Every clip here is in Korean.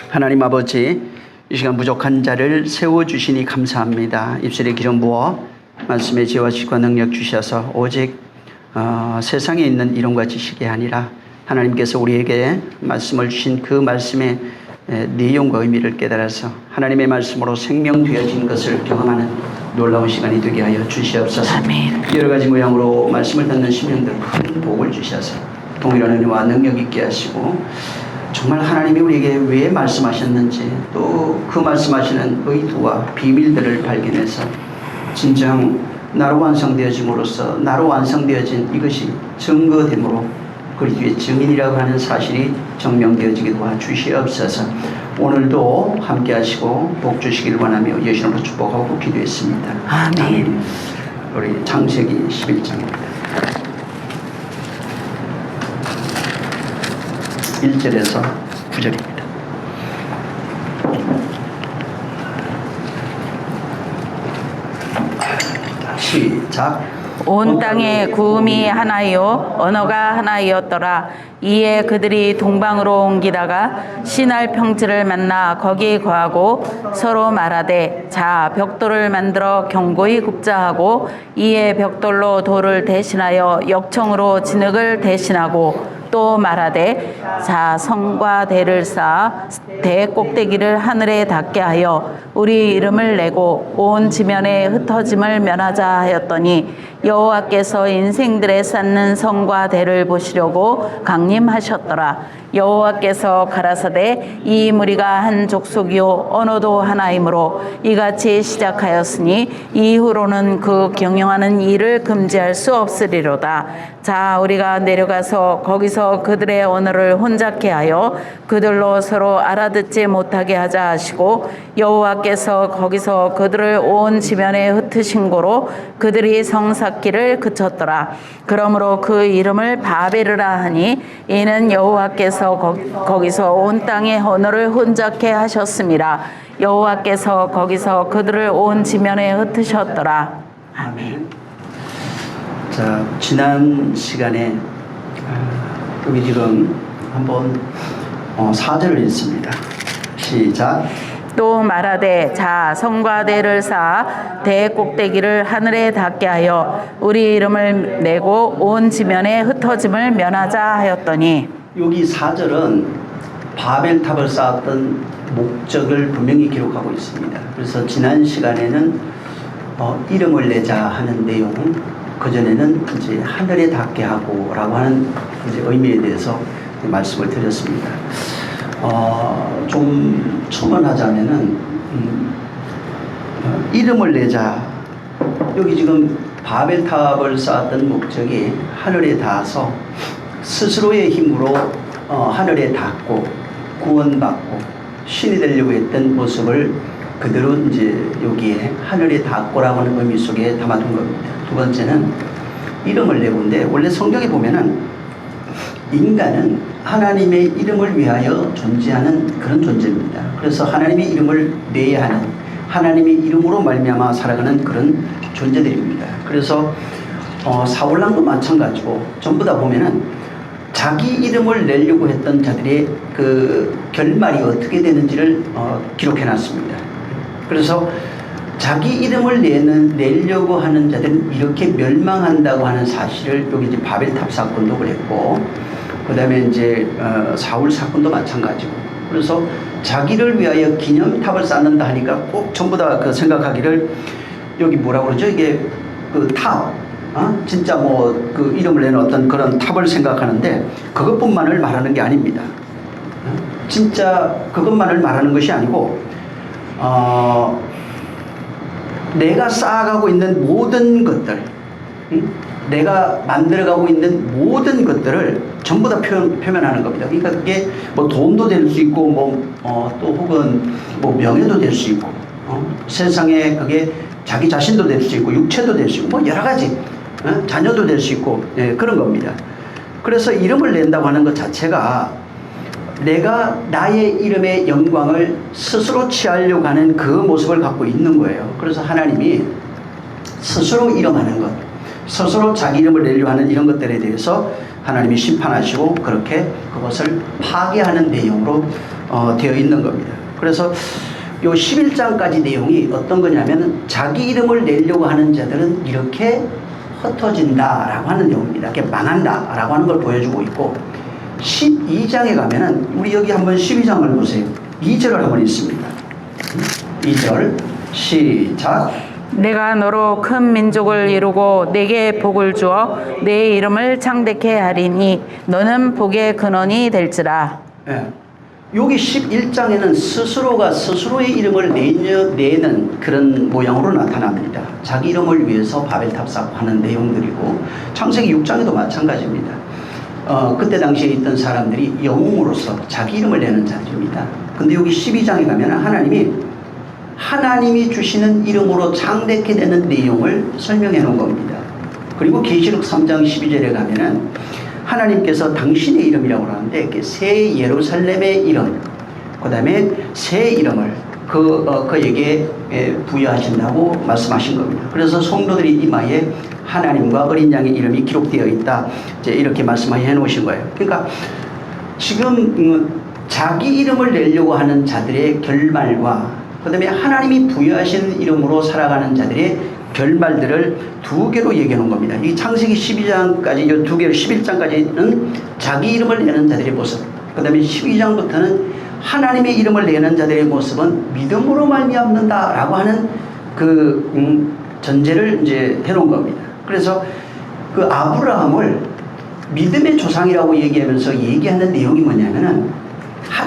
하나님 아버지, 이 시간 부족한 자를 세워주시니 감사합니다. 입술에 기름 부어 말씀의 지혜와 지식과 능력 주셔서 오직 세상에 있는 이론과 지식이 아니라 하나님께서 우리에게 말씀을 주신 그 말씀의 내용과 의미를 깨달아서 하나님의 말씀으로 생명되어진 것을 경험하는 놀라운 시간이 되게 하여 주시옵소서. 아멘. 여러 가지 모양으로 말씀을 듣는 심령들 큰 복을 주셔서 동일한 은혜와 능력 있게 하시고 정말 하나님이 우리에게 왜 말씀하셨는지 또 그 말씀하시는 의도와 비밀들을 발견해서 진정 나로 완성되어짐으로써 나로 완성되어진 이것이 증거됨으로 그리스도의 증인이라고 하는 사실이 증명되어지게 도와주시옵소서. 오늘도 함께 하시고 복 주시기를 원하며 예수님으로 축복하고 기도했습니다. 아멘. 우리 창세기 11장입니다. 1절에서 9절입니다. 시작. 온 땅에 구음이 하나요 언어가 하나이었더라. 이에 그들이 동방으로 옮기다가 시날 평지를 만나 거기 거하고 서로 말하되 자 벽돌을 만들어 견고히 굽자 하고 이에 벽돌로 돌을 대신하여 역청으로 진흙을 대신하고 또 말하되 자 성과 대를 쌓아 대 꼭대기를 하늘에 닿게 하여 우리 이름을 내고 온 지면에 흩어짐을 면하자 하였더니 여호와께서 인생들에 쌓는 성과 대를 보시려고 강림하셨더라. 여호와께서 가라사대 이 무리가 한 족속이요 언어도 하나이므로 이같이 시작하였으니 이후로는 그 경영하는 일을 금지할 수 없으리로다. 자 우리가 내려가서 거기서 그들의 언어를 혼잡케 하여 그들로 서로 알아듣지 못하게 하자 하시고 여호와께서 거기서 그들을 온 지면에 흩으신 고로 그들이 성 쌓기를 그쳤더라. 그러므로 그 이름을 바벨이라 하니 이는 여호와께서 거기서 온 땅의 언어를 혼잡케 하셨습니다. 여호와께서 거기서 그들을 온 지면에 흩으셨더라. 아멘. 자, 지난 시간에 우리 지금 한번 4절을 읽습니다. 시작. 또 말하되 자 성과 대를 쌓아 대 꼭대기를 하늘에 닿게 하여 우리 이름을 내고 온 지면에 흩어짐을 면하자 하였더니 여기 4절은 바벨탑을 쌓았던 목적을 분명히 기록하고 있습니다. 그래서 지난 시간에는 이름을 내자 하는 내용, 그전에는 이제 하늘에 닿게 하고라고 하는 이제 의미에 대해서 말씀을 드렸습니다. 좀 첨언하자면은 이름을 내자. 여기 지금 바벨탑을 쌓았던 목적이 하늘에 닿아서 스스로의 힘으로 하늘에 닿고 구원받고 신이 되려고 했던 모습을 그대로 이제 여기에 하늘에 닿고라고 하는 의미 속에 담아둔 겁니다. 두 번째는 이름을 내고인데 원래 성경에 보면은 인간은 하나님의 이름을 위하여 존재하는 그런 존재입니다. 그래서 하나님의 이름을 내야 하는 하나님의 이름으로 말미암아 살아가는 그런 존재들입니다. 그래서 사울왕도 마찬가지고 전부 다 보면은 자기 이름을 내려고 했던 자들의 그 결말이 어떻게 되는지를 기록해 놨습니다. 그래서 자기 이름을 내려고 하는 자들은 이렇게 멸망한다고 하는 사실을 여기 이제 바벨탑 사건도 그랬고, 그 다음에 이제 사울 사건도 마찬가지고, 그래서 자기를 위하여 기념탑을 쌓는다 하니까 꼭 전부 다 그 생각하기를 여기 뭐라고 그러죠? 이게 그 탑, 진짜 뭐 그 이름을 내는 어떤 그런 탑을 생각하는데 그것뿐만을 말하는 게 아닙니다. 진짜 그것만을 말하는 것이 아니고 내가 쌓아가고 있는 모든 것들, 내가 만들어가고 있는 모든 것들을 전부 다 표현하는 겁니다. 그러니까 그게 뭐 돈도 될 수 있고, 또 혹은 뭐 명예도 될 수 있고, 세상에 그게 자기 자신도 될 수 있고, 육체도 될 수 있고, 뭐 여러 가지, 자녀도 될 수 있고, 그런 겁니다. 그래서 이름을 낸다고 하는 것 자체가 내가 나의 이름의 영광을 스스로 취하려고 하는 그 모습을 갖고 있는 거예요. 그래서 하나님이 스스로 이름하는 것, 스스로 자기 이름을 내려고 하는 이런 것들에 대해서 하나님이 심판하시고 그렇게 그것을 파괴하는 내용으로 되어 있는 겁니다. 그래서 요 11장까지 내용이 어떤 거냐면 자기 이름을 내려고 하는 자들은 이렇게 흩어진다라고 하는 내용입니다. 이렇게 망한다라고 하는 걸 보여주고 있고 12장에 가면은 우리 여기 한번 12장을 보세요. 2절을 한번 읽습니다. 2절 시작. 내가 너로 큰 민족을 이루고 내게 복을 주어 내 이름을 창대케 하리니 너는 복의 근원이 될지라. 예. 여기 11장에는 스스로가 스스로의 이름을 내는 그런 모양으로 나타납니다. 자기 이름을 위해서 바벨탑 쌓고 하는 내용들이고 창세기 6장에도 마찬가지입니다. 그때 당시에 있던 사람들이 영웅으로서 자기 이름을 내는 자들입니다. 근데 여기 12장에 가면 하나님이 주시는 이름으로 창대케 되는 내용을 설명해 놓은 겁니다. 그리고 계시록 3장 12절에 가면은 하나님께서 당신의 이름이라고 하는데 새 예루살렘의 이름, 그 다음에 새 이름을 그에게 부여하신다고 말씀하신 겁니다. 그래서 성도들이 이마에 하나님과 어린 양의 이름이 기록되어 있다. 이제 이렇게 말씀해 놓으신 거예요. 그러니까 지금 자기 이름을 내려고 하는 자들의 결말과 그 다음에 하나님이 부여하신 이름으로 살아가는 자들의 결말들을 두 개로 얘기해 놓은 겁니다. 이 창세기 12장까지 이 두 개로 11장까지는 자기 이름을 내는 자들의 모습, 그 다음에 12장부터는 하나님의 이름을 내는 자들의 모습은 믿음으로 말미암는다라고 하는 그 전제를 이제 해놓은 겁니다. 그래서 그 아브라함을 믿음의 조상이라고 얘기하면서 얘기하는 내용이 뭐냐면은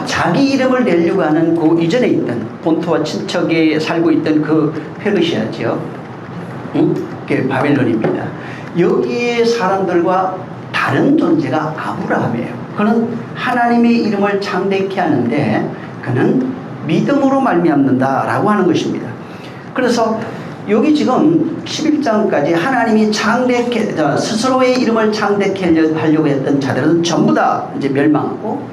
자기 이름을 내려고 하는 그 이전에 있던 본토와 친척에 살고 있던 그 페르시아죠. 그게 바벨론입니다. 여기에 사람들과 다른 존재가 아브라함이에요. 그는 하나님의 이름을 창대케 하는데 그는 믿음으로 말미암는다라고 하는 것입니다. 그래서 여기 지금 11장까지 하나님이 스스로의 이름을 창대케 하려고 했던 자들은 전부 다 이제 멸망하고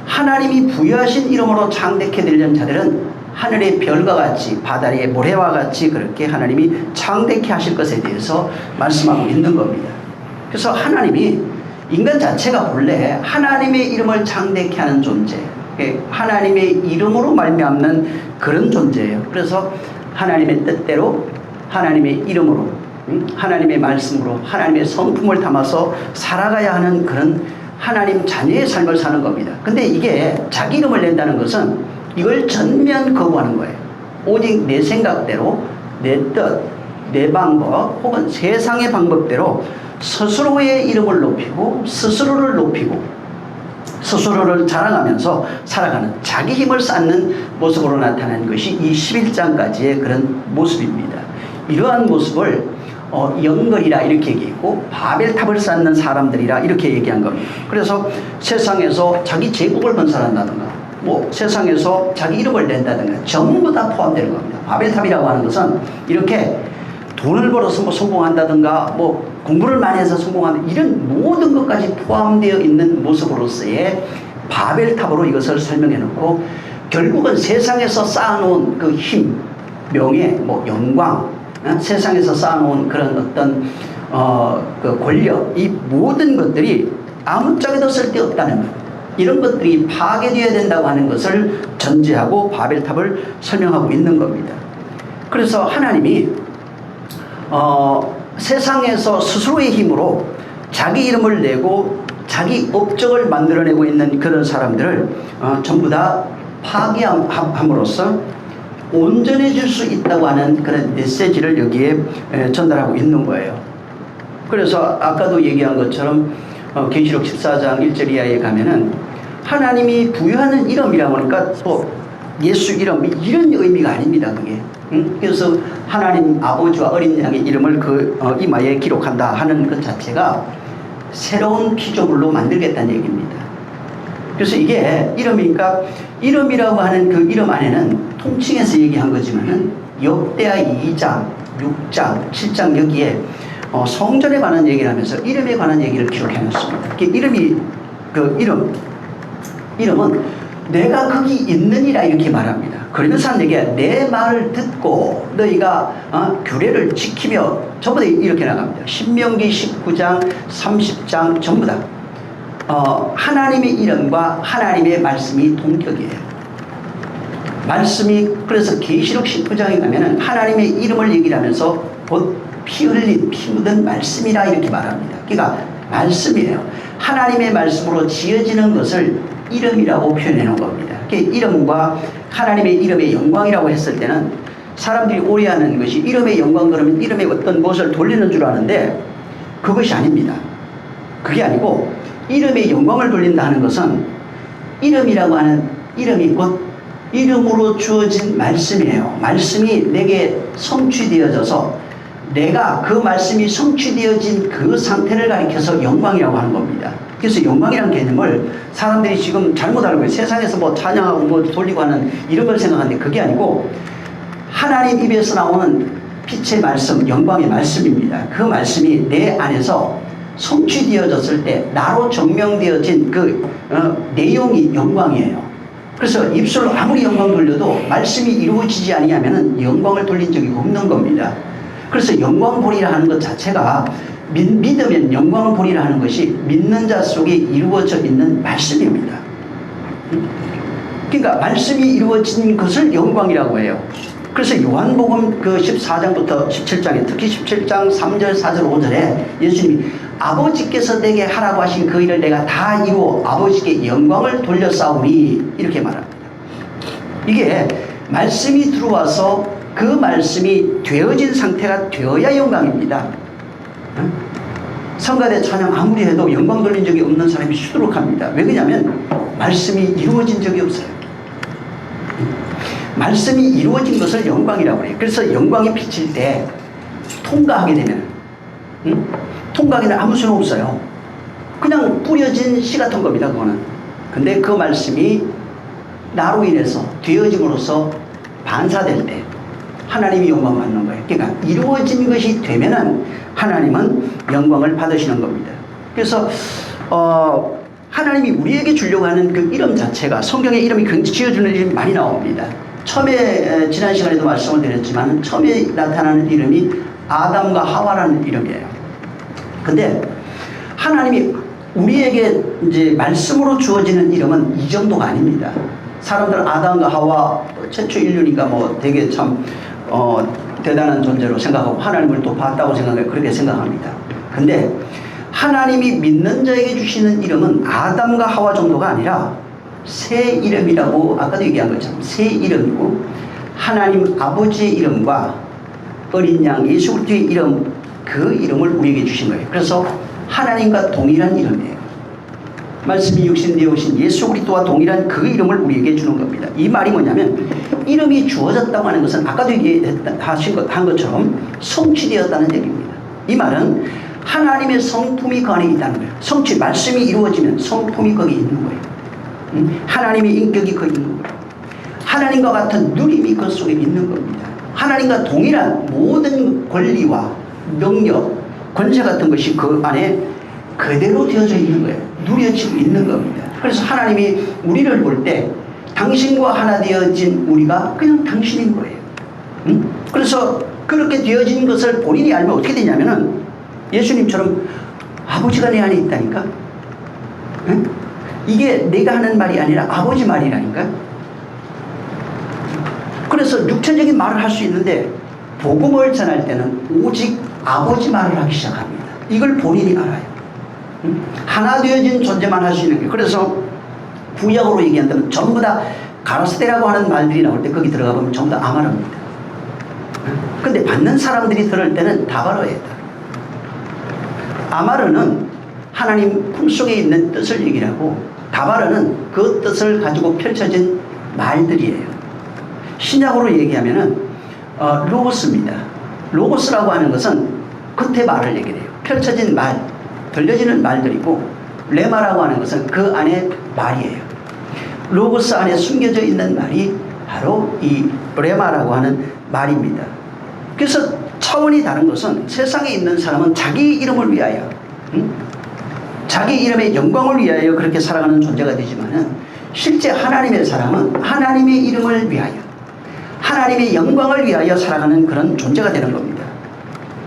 하나님이 부여하신 이름으로 창대케 되려는 자들은 하늘의 별과 같이 바다의 모래와 같이 그렇게 하나님이 창대케 하실 것에 대해서 말씀하고 있는 겁니다. 그래서 하나님이 인간 자체가 본래 하나님의 이름을 창대케 하는 존재, 하나님의 이름으로 말미암는 그런 존재예요. 그래서 하나님의 뜻대로 하나님의 이름으로 하나님의 말씀으로 하나님의 성품을 담아서 살아가야 하는 그런 하나님 자녀의 삶을 사는 겁니다. 근데 이게 자기 이름을 낸다는 것은 이걸 전면 거부하는 거예요. 오직 내 생각대로, 내 뜻, 내 방법 혹은 세상의 방법대로 스스로의 이름을 높이고 스스로를 높이고 스스로를 자랑하면서 살아가는 자기 힘을 쌓는 모습으로 나타나는 것이 이 11장까지의 그런 모습입니다. 이러한 모습을 영걸이라 이렇게 얘기했고 바벨탑을 쌓는 사람들이라 이렇게 얘기한 겁니다. 그래서 세상에서 자기 제국을 건설한다든가 뭐 세상에서 자기 이름을 낸다든가 전부 다 포함되는 겁니다. 바벨탑이라고 하는 것은 이렇게 돈을 벌어서 뭐 성공한다든가 뭐 공부를 많이 해서 성공하는 이런 모든 것까지 포함되어 있는 모습으로서의 바벨탑으로 이것을 설명해 놓고 결국은 세상에서 쌓아놓은 그 힘, 명예, 뭐 영광, 세상에서 쌓아놓은 그런 어떤 그 권력, 이 모든 것들이 아무짝에도 쓸데없다는 것, 이런 것들이 파괴되어야 된다고 하는 것을 전제하고 바벨탑을 설명하고 있는 겁니다. 그래서 하나님이 세상에서 스스로의 힘으로 자기 이름을 내고 자기 업적을 만들어내고 있는 그런 사람들을 전부 다 파괴함으로써 온전해질 수 있다고 하는 그런 메시지를 여기에 전달하고 있는 거예요. 그래서 아까도 얘기한 것처럼 계시록 14장 1절 이하에 가면은 하나님이 부여하는 이름이라고 하니까 또 예수 이름 이런 의미가 아닙니다. 그게. 그래서 하나님 아버지와 어린 양의 이름을 그 이마에 기록한다 하는 것 자체가 새로운 피조물로 만들겠다는 얘기입니다. 그래서 이게 이름이니까 이름이라고 하는 그 이름 안에는 통칭해서 얘기한 거지만은 역대하 2장, 6장, 7장 여기에 성전에 관한 얘기를 하면서 이름에 관한 얘기를 기록해 놨습니다. 이름은 내가 거기 있느니라 이렇게 말합니다. 그러면서 하는 얘기가 내 말을 듣고 너희가 규례를 지키며 전부 다 이렇게 나갑니다. 신명기 19장, 30장 전부 다 하나님의 이름과 하나님의 말씀이 동격이에요. 말씀이 그래서 계시록 19장에 가면은 하나님의 이름을 얘기를 하면서 곧 피 흘린 피 묻은 말씀이라 이렇게 말합니다. 그러니까 말씀이에요. 하나님의 말씀으로 지어지는 것을 이름이라고 표현해 놓은 겁니다. 이름과 하나님의 이름의 영광이라고 했을 때는 사람들이 오해하는 것이 이름의 영광 그러면 이름의 어떤 무엇을 돌리는 줄 아는데 그것이 아닙니다. 그게 아니고 이름의 영광을 돌린다는 것은 이름이라고 하는 이름이 곧 이름으로 주어진 말씀이에요. 말씀이 내게 성취되어져서 내가 그 말씀이 성취되어진 그 상태를 가리켜서 영광이라고 하는 겁니다. 그래서 영광이라는 개념을 사람들이 지금 잘못 알고 있어요. 세상에서 뭐 찬양하고 뭐 돌리고 하는 이런 걸 생각하는데 그게 아니고 하나님 입에서 나오는 빛의 말씀, 영광의 말씀입니다. 그 말씀이 내 안에서 성취되어졌을 때 나로 증명되어진 그 내용이 영광이에요. 그래서 입술로 아무리 영광 돌려도 말씀이 이루어지지 아니하면 영광을 돌린 적이 없는 겁니다. 그래서 영광 보리라 하는 것 자체가 믿으면 영광 보리라 하는 것이 믿는 자 속에 이루어져 있는 말씀입니다. 그러니까 말씀이 이루어진 것을 영광이라고 해요. 그래서 요한복음 그 14장부터 17장에 특히 17장 3절 4절 5절에 예수님이 아버지께서 내게 하라고 하신 그 일을 내가 다 이루어 아버지께 영광을 돌려싸우니 이렇게 말합니다. 이게 말씀이 들어와서 그 말씀이 되어진 상태가 되어야 영광입니다. 성가대 찬양 아무리 해도 영광 돌린 적이 없는 사람이 수두룩합니다. 왜 그러냐면 말씀이 이루어진 적이 없어요. 말씀이 이루어진 것을 영광이라고 해요. 그래서 영광이 비칠 때 통과하게 되면 통과하기는 아무 소용 없어요. 그냥 뿌려진 씨 같은 겁니다. 그거는. 근데 그 말씀이 나로 인해서 되어짐으로써 반사될 때 하나님이 영광 받는 거예요. 그러니까 이루어진 것이 되면은 하나님은 영광을 받으시는 겁니다. 그래서 하나님이 우리에게 주려고 하는 그 이름 자체가 성경에 이름이 지어주는 이름이 많이 나옵니다. 처음에 지난 시간에도 말씀을 드렸지만 처음에 나타나는 이름이 아담과 하와라는 이름이에요. 근데 하나님이 우리에게 이제 말씀으로 주어지는 이름은 이 정도가 아닙니다. 사람들은 아담과 하와 최초 인류니까 뭐 되게 참 대단한 존재로 생각하고 하나님을 또 봤다고 생각해요. 그렇게 생각합니다. 근데 하나님이 믿는 자에게 주시는 이름은 아담과 하와 정도가 아니라 새 이름이라고 아까도 얘기한 것처럼 새 이름이고 하나님 아버지의 이름과 어린 양 예수 그리스도의 이름 그 이름을 우리에게 주신 거예요. 그래서 하나님과 동일한 이름이에요. 말씀이 육신되어 오신 예수 그리스도와 동일한 그 이름을 우리에게 주는 겁니다. 이 말이 뭐냐면 이름이 주어졌다고 하는 것은 아까도 한 것처럼 성취되었다는 얘기입니다. 이 말은 하나님의 성품이 그 안에 있다는 거예요. 성취, 말씀이 이루어지면 성품이 거기 있는 거예요. 하나님의 인격이 거기 있는 거예요. 하나님과 같은 누림이 그 속에 있는 겁니다. 하나님과 동일한 모든 권리와 능력, 권세 같은 것이 그 안에 그대로 되어져 있는 거예요. 누려지고 있는 겁니다. 그래서 하나님이 우리를 볼 때 당신과 하나 되어진 우리가 그냥 당신인 거예요. 그래서 그렇게 되어진 것을 본인이 알면 어떻게 되냐면은 예수님처럼 아버지가 내 안에 있다니까. 이게 내가 하는 말이 아니라 아버지 말이라니까. 그래서 육체적인 말을 할 수 있는데 복음을 전할 때는 오직 아버지 말을 하기 시작합니다. 이걸 본인이 알아요. 하나 되어진 존재만 할 수 있는 게. 그래서 구약으로 얘기한다면 전부 다 가라스데라고 하는 말들이 나올 때 거기 들어가 보면 전부 다 아마르입니다. 근데 받는 사람들이 들을 때는 다바로예요. 아마르는 하나님 품속에 있는 뜻을 얘기를 하고 다바르는 그 뜻을 가지고 펼쳐진 말들이에요. 신약으로 얘기하면은 로고스입니다. 로고스라고 하는 것은 겉에 말을 얘기를 해요. 펼쳐진 말, 들려지는 말들이고 레마라고 하는 것은 그 안에 말이에요. 로고스 안에 숨겨져 있는 말이 바로 이 레마라고 하는 말입니다. 그래서 차원이 다른 것은 세상에 있는 사람은 자기 이름을 위하여 자기 이름의 영광을 위하여 그렇게 살아가는 존재가 되지만은 실제 하나님의 사람은 하나님의 이름을 위하여 하나님의 영광을 위하여 살아가는 그런 존재가 되는 겁니다.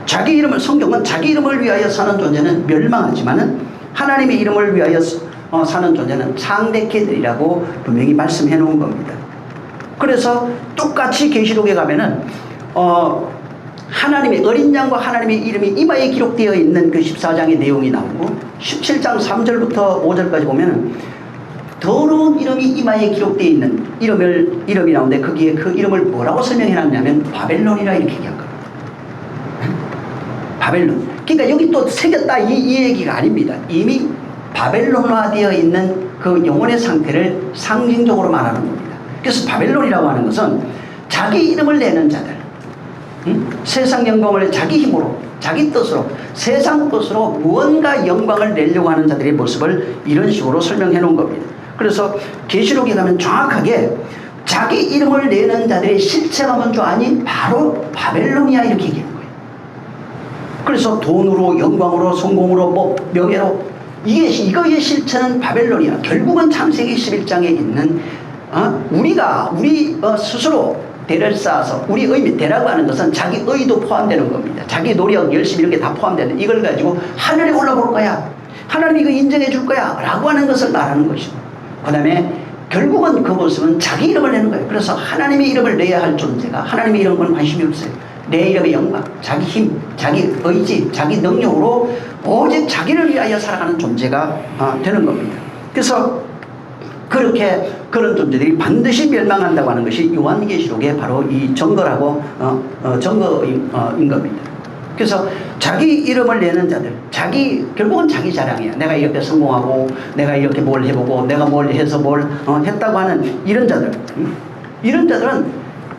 자기 이름을 성경은 자기 이름을 위하여 사는 존재는 멸망하지만은 하나님의 이름을 위하여 사는 존재는 창대케들이라고 분명히 말씀해 놓은 겁니다. 그래서 똑같이 계시록에 가면은 하나님의 어린 양과 하나님의 이름이 이마에 기록되어 있는 그 14장의 내용이 나오고 17장 3절부터 5절까지 보면은 더러운 이름이 이마에 기록되어 있는 이름이 나오는데 거기에 그 이름을 뭐라고 설명해 놨냐면 바벨론이라 이렇게 얘기한 겁니다. 바벨론. 그러니까 여기 또 새겼다 이 얘기가 아닙니다. 이미 바벨론화되어 있는 그 영혼의 상태를 상징적으로 말하는 겁니다. 그래서 바벨론이라고 하는 것은 자기 이름을 내는 자들, 세상 영광을 자기 힘으로, 자기 뜻으로, 세상 뜻으로 무언가 영광을 내려고 하는 자들의 모습을 이런 식으로 설명해 놓은 겁니다. 그래서 계시록에 가면 정확하게 자기 이름을 내는 자들의 실체가 뭔지 아니? 바로 바벨론이야 이렇게 얘기하는 거예요. 그래서 돈으로, 영광으로, 성공으로, 명예로 이거의 실체는 바벨론이야. 결국은 창세기 11장에 있는 우리 스스로 대를 쌓아서 우리 의미, 대라고 하는 것은 자기 의도 포함되는 겁니다. 자기 노력, 열심 이런 게 다 포함되는 이걸 가지고 하늘에 올라볼 거야. 하나님이 이거 인정해 줄 거야. 라고 하는 것을 말하는 것이고 그 다음에 결국은 그 모습은 자기 이름을 내는 거예요. 그래서 하나님의 이름을 내야 할 존재가 하나님의 이름은 관심이 없어요. 내 이름의 영광, 자기 힘, 자기 의지, 자기 능력으로 오직 자기를 위하여 살아가는 존재가 되는 겁니다. 그래서 그렇게 그런 존재들이 반드시 멸망한다고 하는 것이 요한계시록의 바로 이 증거라고 증거인 겁니다. 그래서 자기 이름을 내는 자들, 결국은 자기 자랑이야. 내가 이렇게 성공하고, 내가 이렇게 뭘 해보고, 내가 뭘 해서 뭘 했다고 하는 이런 자들, 이런 자들은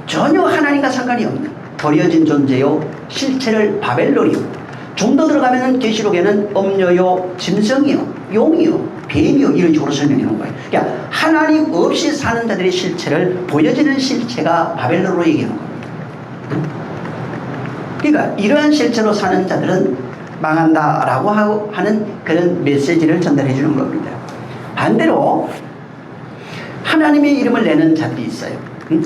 전혀 하나님과 상관이 없는 버려진 존재요, 실체를 바벨론이요. 좀 더 들어가면은 계시록에는 엄녀요, 짐승이요, 용이요, 뱀이요 이런 식으로 설명해 놓은 거예요. 그러니까 하나님 없이 사는 자들의 실체를 보여지는 실체가 바벨론으로 얘기해 놓은 겁니다. 그러니까 이러한 실체로 사는 자들은 망한다라고 하는 그런 메시지를 전달해 주는 겁니다. 반대로 하나님의 이름을 내는 자들이 있어요.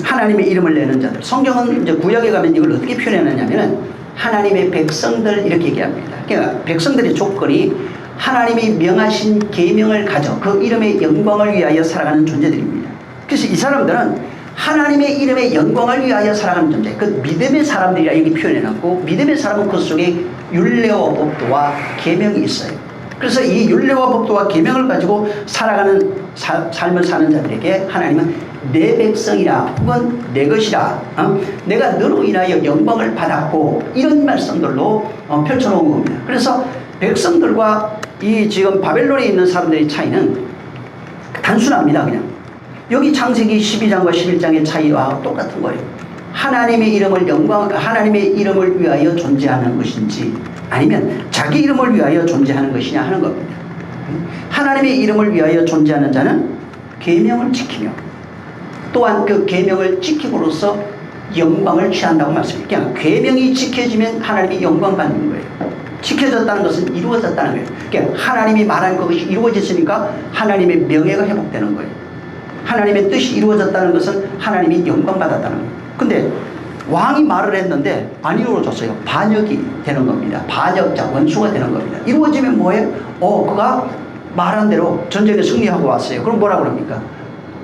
하나님의 이름을 내는 자들. 성경은 이제 구약에 가면 이걸 어떻게 표현하느냐면은 하나님의 백성들 이렇게 얘기합니다. 그러니까 백성들의 조건이 하나님이 명하신 계명을 가져 그 이름의 영광을 위하여 살아가는 존재들입니다. 그래서 이 사람들은 하나님의 이름의 영광을 위하여 살아가는 존재, 그 믿음의 사람들이라 여기 표현해놨고, 믿음의 사람은 그 속에 율례와 법도와 계명이 있어요. 그래서 이 율례와 법도와 계명을 가지고 살아가는 삶을 사는 자들에게 하나님은 내 백성이라 혹은 내 것이라, 내가 너로 인하여 영광을 받았고, 이런 말씀들로 펼쳐놓은 겁니다. 그래서 백성들과 이 지금 바벨론에 있는 사람들의 차이는 단순합니다. 그냥 여기 창세기 12장과 11장의 차이와 똑같은 거예요. 하나님의 이름을 위하여 존재하는 것인지 아니면 자기 이름을 위하여 존재하는 것이냐 하는 겁니다. 하나님의 이름을 위하여 존재하는 자는 계명을 지키며 또한 그 계명을 지킴으로써 영광을 취한다고 말씀해요. 그냥 계명이 지켜지면 하나님이 영광 받는 거예요. 지켜졌다는 것은 이루어졌다는 거예요. 그러니까 하나님이 말한 것이 이루어졌으니까 하나님의 명예가 회복되는 거예요. 하나님의 뜻이 이루어졌다는 것은 하나님이 영광 받았다는 거예요. 근데 왕이 말을 했는데 안 이루어졌어요. 반역이 되는 겁니다. 반역자, 원수가 되는 겁니다. 이루어지면 뭐예요? 그가 말한 대로 전쟁에 승리하고 왔어요. 그럼 뭐라 그럽니까?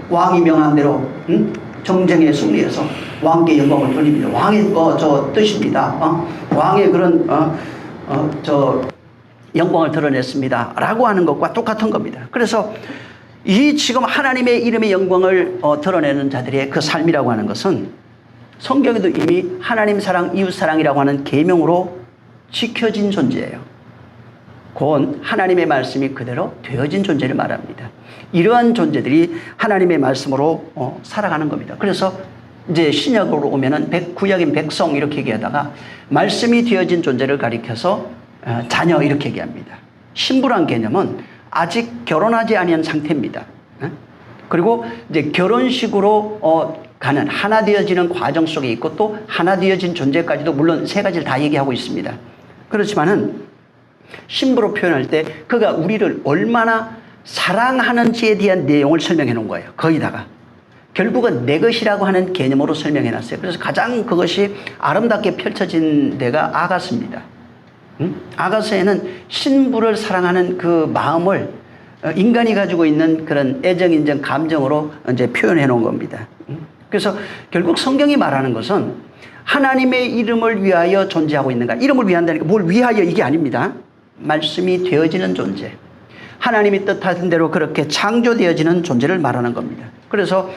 왕이 명한 대로 정쟁에 승리해서 왕께 영광을 돌립니다. 왕의 저 뜻입니다. 왕의 그런 저 영광을 드러냈습니다. 라고 하는 것과 똑같은 겁니다. 그래서 이 지금 하나님의 이름의 영광을 드러내는 자들의 그 삶이라고 하는 것은 성경에도 이미 하나님 사랑, 이웃 사랑이라고 하는 계명으로 지켜진 존재예요. 곧 하나님의 말씀이 그대로 되어진 존재를 말합니다. 이러한 존재들이 하나님의 말씀으로 살아가는 겁니다. 그래서 이제 신약으로 오면은 구약인 백성 이렇게 얘기하다가 말씀이 되어진 존재를 가리켜서 자녀 이렇게 얘기합니다. 신부란 개념은 아직 결혼하지 아니한 상태입니다. 그리고 이제 결혼식으로 가는 하나 되어지는 과정 속에 있고 또 하나 되어진 존재까지도 물론 세 가지를 다 얘기하고 있습니다. 그렇지만은 신부로 표현할 때 그가 우리를 얼마나 사랑하는지에 대한 내용을 설명해 놓은 거예요. 거기다가 결국은 내 것이라고 하는 개념으로 설명해 놨어요. 그래서 가장 그것이 아름답게 펼쳐진 데가 아가서입니다. 아가서에는 신부를 사랑하는 그 마음을 인간이 가지고 있는 그런 애정, 인정, 감정으로 이제 표현해 놓은 겁니다. 그래서 결국 성경이 말하는 것은 하나님의 이름을 위하여 존재하고 있는가. 이름을 위한다니까 뭘 위하여 이게 아닙니다. 말씀이 되어지는 존재. 하나님이 뜻하신 대로 그렇게 창조되어지는 존재를 말하는 겁니다. 그래서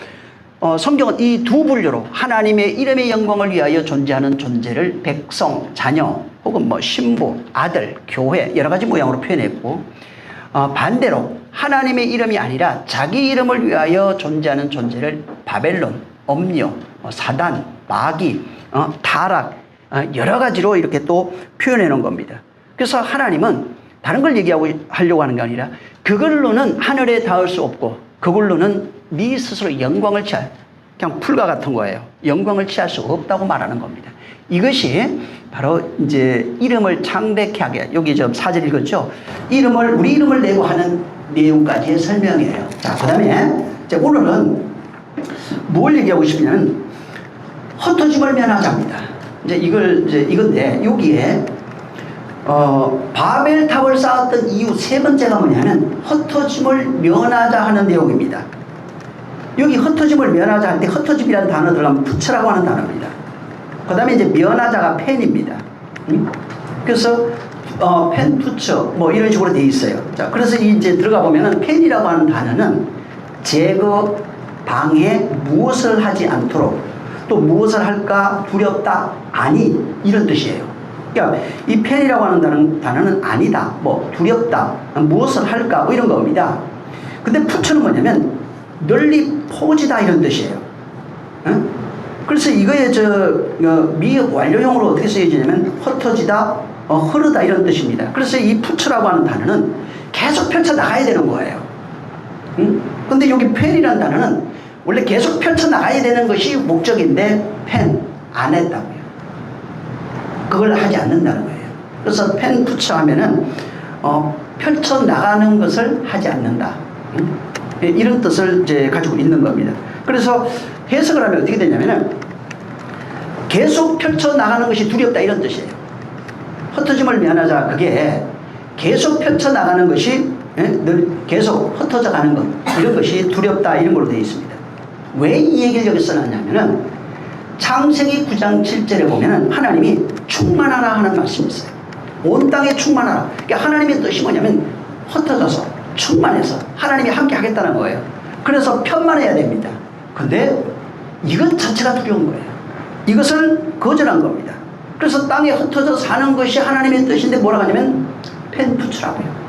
성경은 이 두 분류로 하나님의 이름의 영광을 위하여 존재하는 존재를 백성, 자녀, 혹은 뭐 신부, 아들, 교회 여러 가지 모양으로 표현했고, 반대로 하나님의 이름이 아니라 자기 이름을 위하여 존재하는 존재를 바벨론, 엄녀, 사단, 마귀, 타락 여러 가지로 이렇게 또 표현해 놓은 겁니다. 그래서 하나님은 다른 걸 하려고 하는 게 아니라 그걸로는 하늘에 닿을 수 없고 그걸로는 네 스스로 영광을 취할, 그냥 풀과 같은 거예요. 영광을 취할 수 없다고 말하는 겁니다. 이것이 바로 이제 이름을 창대케 하게, 여기 좀 사절 읽었죠? 우리 이름을 내고 하는 내용까지의 설명이에요. 자, 그 다음에 오늘은 뭘 얘기하고 싶냐면 흩어짐을 면하자입니다. 이건데 여기에 바벨탑을 쌓았던 이유 세 번째가 뭐냐면 흩어짐을 면하자 하는 내용입니다. 여기 흩어짐을 면하자 할 때 흩어짐이라는 단어 들어가면 푸츠라고 하는 단어입니다. 그 다음에 이제 면하자가 펜입니다. 그래서 펜, 푸츠 뭐 이런 식으로 돼 있어요. 자, 그래서 이제 들어가 보면은 펜이라고 하는 단어는 제거, 방해, 무엇을 하지 않도록, 또 무엇을 할까 두렵다, 아니 이런 뜻이에요. 그러니까 이 펜이라고 하는 단어는 아니다, 뭐 두렵다, 무엇을 할까 뭐 이런 겁니다. 근데 푸츠는 뭐냐면 널리 퍼지다 이런 뜻이에요. 그래서 이거의 미역 완료형으로 어떻게 쓰여지냐면 흩어지다, 흐르다 이런 뜻입니다. 그래서 이 푸츠라고 하는 단어는 계속 펼쳐 나가야 되는 거예요. 근데 여기 펜이라는 단어는 원래 계속 펼쳐 나가야 되는 것이 목적인데 펜 안 했다고요. 그걸 하지 않는다는 거예요. 그래서 펜 푸츠 하면은 펼쳐 나가는 것을 하지 않는다. 이런 뜻을 이제 가지고 있는 겁니다. 그래서 해석을 하면 어떻게 되냐면은 계속 펼쳐 나가는 것이 두렵다 이런 뜻이에요. 흩어짐을 면하자, 그게 계속 펼쳐 나가는 것이 늘 계속 흩어져 가는 것, 이런 것이 두렵다 이런 걸로 되어 있습니다. 왜 이 얘기를 여기 써놨냐면은 창세기 9장 7절에 보면은 하나님이 충만하라 하는 말씀이 있어요. 온 땅에 충만하라. 그러니까 하나님의 뜻이 뭐냐면 흩어져서 충만해서 하나님이 함께 하겠다는 거예요. 그래서 편만해야 됩니다. 근데 이것 자체가 두려운 거예요. 이것을 거절한 겁니다. 그래서 땅에 흩어져 사는 것이 하나님의 뜻인데 뭐라고 하냐면 펜푸츠라고요.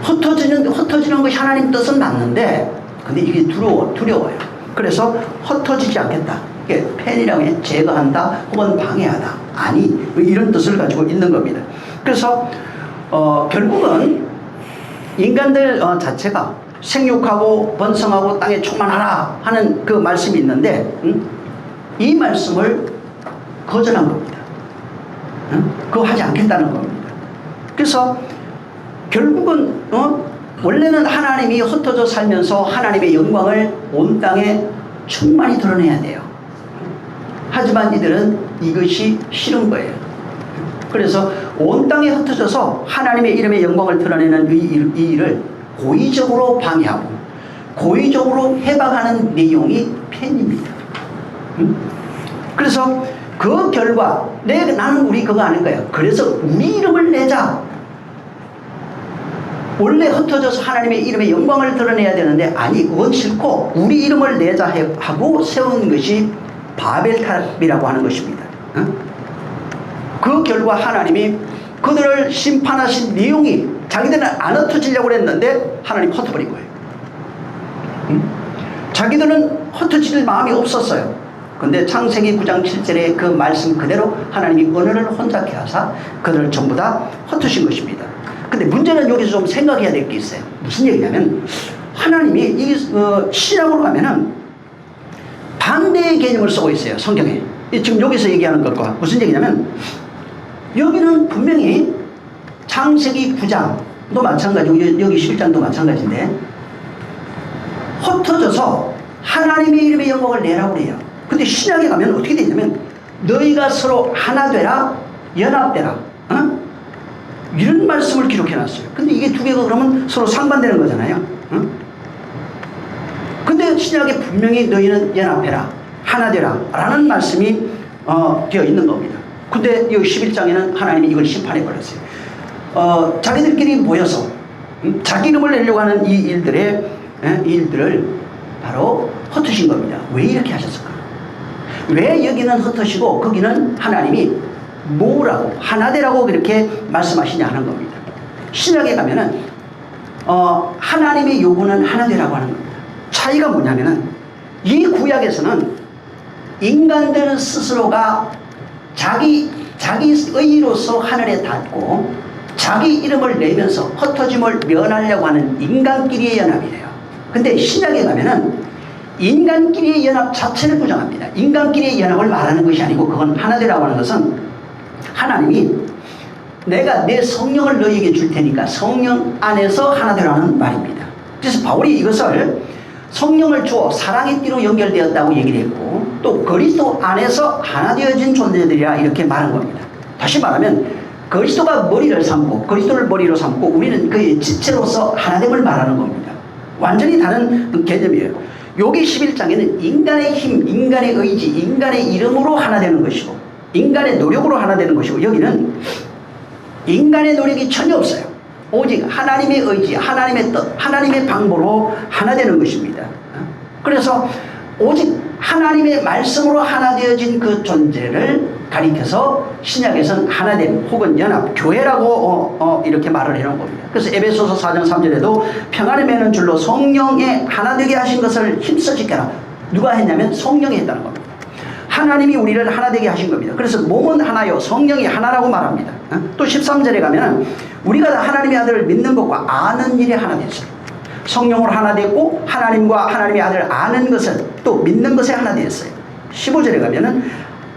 흩어지는 것이 하나님 뜻은 맞는데 근데 이게 두려워요. 그래서 흩어지지 않겠다. 이게 펜이라고 해 제거한다 혹은 방해하다, 아니 이런 뜻을 가지고 있는 겁니다. 그래서 결국은 인간들 자체가 생육하고 번성하고 땅에 충만하라 하는 그 말씀이 있는데 이 말씀을 거절한 겁니다. 그거 하지 않겠다는 겁니다. 그래서 결국은 원래는 하나님이 흩어져 살면서 하나님의 영광을 온 땅에 충만히 드러내야 돼요. 하지만 이들은 이것이 싫은 거예요. 그래서 온 땅에 흩어져서 하나님의 이름의 영광을 드러내는 이 일을 고의적으로 방해하고 고의적으로 해박하는 내용이 펜입니다. 그래서 그 결과 나는 우리 그거 아닐 거예요. 그래서 우리 이름을 내자. 원래 흩어져서 하나님의 이름의 영광을 드러내야 되는데 아니 그건 싫고 우리 이름을 내자 하고 세운 것이 바벨탑이라고 하는 것입니다. 그 결과 하나님이 그들을 심판하신 내용이 자기들은 안 흩어지려고 했는데 하나님 흩어버린 거예요. 자기들은 흩어질 마음이 없었어요. 근데 창세기 9장 7절의 그 말씀 그대로 하나님이 언어를 혼잡케 하사 그들을 전부 다 흩으신 것입니다. 근데 문제는 여기서 좀 생각해야 될 게 있어요. 무슨 얘기냐면 하나님이 신약으로 가면은 반대의 개념을 쓰고 있어요. 성경에. 지금 여기서 얘기하는 것과 무슨 얘기냐면 여기는 분명히 창세기 9장도 마찬가지고 여기 11장도 마찬가지인데 흩어져서 하나님의 이름의 영광을 내라고 그래요. 근데 신약에 가면 어떻게 되냐면 너희가 서로 하나 되라, 연합되라. 이런 말씀을 기록해 놨어요. 근데 이게 두 개가 그러면 서로 상반되는 거잖아요. 응? 근데 신약에 분명히 너희는 연합해라, 하나 되라 라는 말씀이 되어 있는 겁니다. 근데 이 11장에는 하나님이 이걸 심판해 버렸어요. 자기들끼리 모여서 자기 이름을 내려고 하는 이 일들을 바로 흩으신 겁니다. 왜 이렇게 하셨을까? 왜 여기는 흩으시고 거기는 하나님이 뭐라고 하나되라고 그렇게 말씀하시냐 하는 겁니다. 신약에 가면은 하나님의 요구는 하나되라고 하는 겁니다. 차이가 뭐냐면은 이 구약에서는 인간들 스스로가 자기 의로서 하늘에 닿고 자기 이름을 내면서 흩어짐을 면하려고 하는 인간끼리의 연합이래요. 근데 신약에 가면은 인간끼리의 연합 자체를 부정합니다. 인간끼리의 연합을 말하는 것이 아니고 그건 하나되라고 하는 것은 하나님이 내가 내 성령을 너희에게 줄 테니까 성령 안에서 하나되라는 말입니다. 그래서 바울이 이것을 성령을 주어 사랑의 띠로 연결되었다고 얘기를 했고 또 그리스도 안에서 하나 되어진 존재들이라 이렇게 말한 겁니다. 다시 말하면 그리스도가 머리를 삼고 그리스도를 머리로 삼고 우리는 그의 지체로서 하나됨을 말하는 겁니다. 완전히 다른 개념이에요. 여기 11장에는 인간의 힘, 인간의 의지, 인간의 이름으로 하나 되는 것이고 인간의 노력으로 하나 되는 것이고 여기는 인간의 노력이 전혀 없어요. 오직 하나님의 의지, 하나님의 뜻, 하나님의 방법으로 하나 되는 것입니다. 그래서 오직 하나님의 말씀으로 하나 되어진 그 존재를 가리켜서 신약에서는 하나됨 혹은 연합, 교회라고 이렇게 말을 해놓은 겁니다. 그래서 에베소서 4장 3절에도 평안을 매는 줄로 성령에 하나 되게 하신 것을 힘써 지켜라. 누가 했냐면 성령이 했다는 겁니다. 하나님이 우리를 하나 되게 하신 겁니다. 그래서 몸은 하나요 성령이 하나라고 말합니다. 또 13절에 가면 우리가 하나님의 아들을 믿는 것과 아는 일에 하나 됐어요. 성령으로 하나 됐고 하나님과 하나님의 아들을 아는 것을 또 믿는 것에 하나 되었어요. 15절에 가면은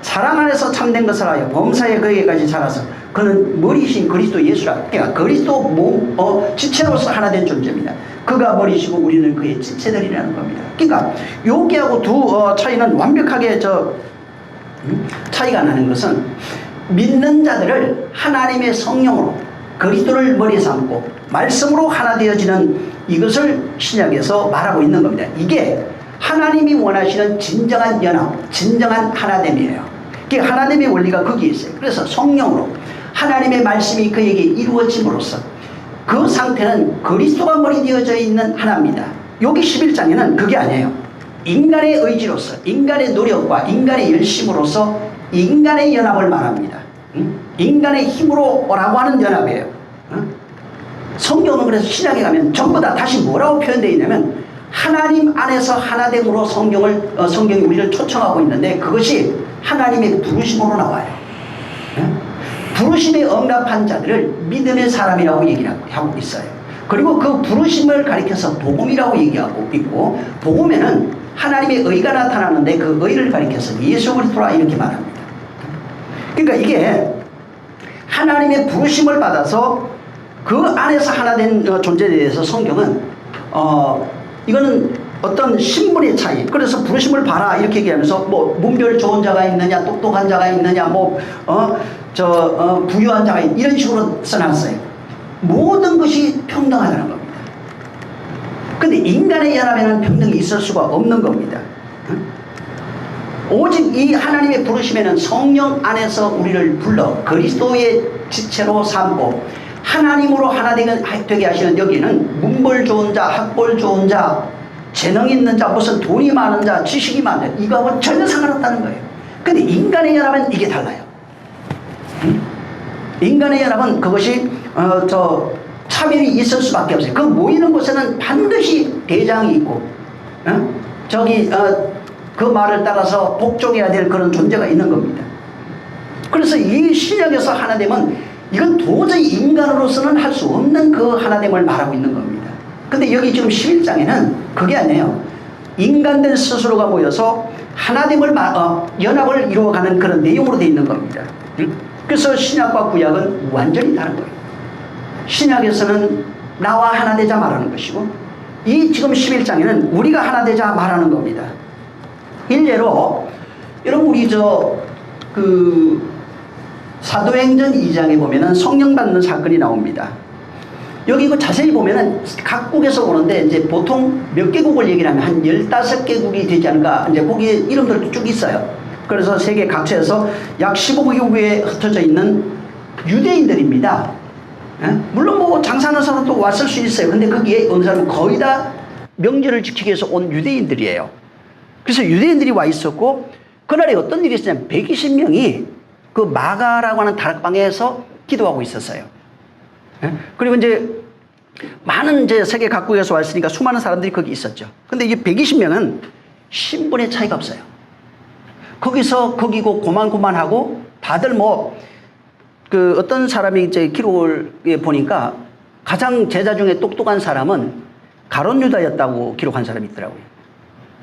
사랑 안에서 참된 것을 하여 범사에 그에게까지 자라서 그는 머리신 그리스도 예수라. 그러니까 그리스도 몸 지체로서 하나 된 존재입니다. 그가 머리시고 우리는 그의 지체들이라는 겁니다. 그러니까 여기하고 두 차이는 완벽하게 차이가 나는 것은 믿는 자들을 하나님의 성령으로 그리스도를 머리에 삼고 말씀으로 하나 되어지는 이것을 신약에서 말하고 있는 겁니다. 이게 하나님이 원하시는 진정한 연합, 진정한 하나됨이에요. 하나됨의 원리가 거기에 있어요. 그래서 성령으로 하나님의 말씀이 그에게 이루어짐으로써 그 상태는 그리스도가 머리 되어져 있는 하나입니다. 여기 11장에는 그게 아니에요. 인간의 의지로서 인간의 노력과 인간의 열심으로서 인간의 연합을 말합니다. 인간의 힘으로 오라고 하는 연합이에요. 성경은 그래서 신약에 가면 전부 다 다시 뭐라고 표현되어 있냐면 하나님 안에서 하나됨으로 성경이 우리를 초청하고 있는데 그것이 하나님의 부르심으로 나와요. 부르심에 응답한 자들을 믿음의 사람이라고 얘기를 하고 있어요. 그리고 그 부르심을 가리켜서 복음이라고 얘기하고 있고 복음에는 하나님의 의가 나타나는데 그 의를 가리켜서 예수 그리스도라 이렇게 말합니다. 그러니까 이게 하나님의 부르심을 받아서 그 안에서 하나 된 존재에 대해서 성경은 이거는 어떤 신분의 차이, 그래서 부르심을 봐라 이렇게 얘기하면서 뭐 문별 좋은 자가 있느냐 똑똑한 자가 있느냐 부유한 자가 있느냐 이런 식으로 써놨어요. 모든 것이 평등하다는 겁니다. 근데 인간의 연합에는 평등이 있을 수가 없는 겁니다. 오직 이 하나님의 부르심에는 성령 안에서 우리를 불러 그리스도의 지체로 삼고 하나님으로 하나 되게 하시는 여기는 문벌 좋은 자, 학벌 좋은 자, 재능 있는 자, 무슨 돈이 많은 자, 지식이 많은 자 이거하고 전혀 상관없다는 거예요. 근데 인간의 연합은 이게 달라요. 인간의 연합은 그것이 차별이 있을 수밖에 없어요. 그 모이는 곳에는 반드시 대장이 있고 그 말을 따라서 복종해야 될 그런 존재가 있는 겁니다. 그래서 이 신약에서 하나됨은 이건 도저히 인간으로서는 할 수 없는 그 하나됨을 말하고 있는 겁니다. 근데 여기 지금 11장에는 그게 아니에요. 인간들 스스로가 모여서 하나됨을 연합을 이루어가는 그런 내용으로 되어 있는 겁니다. 그래서 신약과 구약은 완전히 다른 거예요. 신약에서는 나와 하나 되자 말하는 것이고 이 지금 11장에는 우리가 하나 되자 말하는 겁니다. 일례로 여러분 우리 사도행전 2장에 보면은 성령 받는 사건이 나옵니다. 여기 그 자세히 보면은 각국에서 오는데 이제 보통 몇 개국을 얘기를 하면 한 15개국이 되지 않을까, 이제 거기에 이름들도 쭉 있어요. 그래서 세계 각처에서 약 15개국에 흩어져 있는 유대인들입니다. 물론 뭐 장사하는 사람도 왔을 수 있어요. 근데 거기에 온 사람은 거의 다 명절을 지키기 위해서 온 유대인들이에요. 그래서 유대인들이 와 있었고, 그날에 어떤 일이 있었냐면 120명이 그 마가라고 하는 다락방에서 기도하고 있었어요. 그리고 이제 많은 이제 세계 각국에서 왔으니까 수많은 사람들이 거기 있었죠. 근데 이 120명은 신분의 차이가 없어요. 거기서 거기고 고만고만하고 다들 뭐 그 어떤 사람이 이제 기록을 보니까 가장 제자 중에 똑똑한 사람은 가룟 유다였다고 기록한 사람이 있더라고요.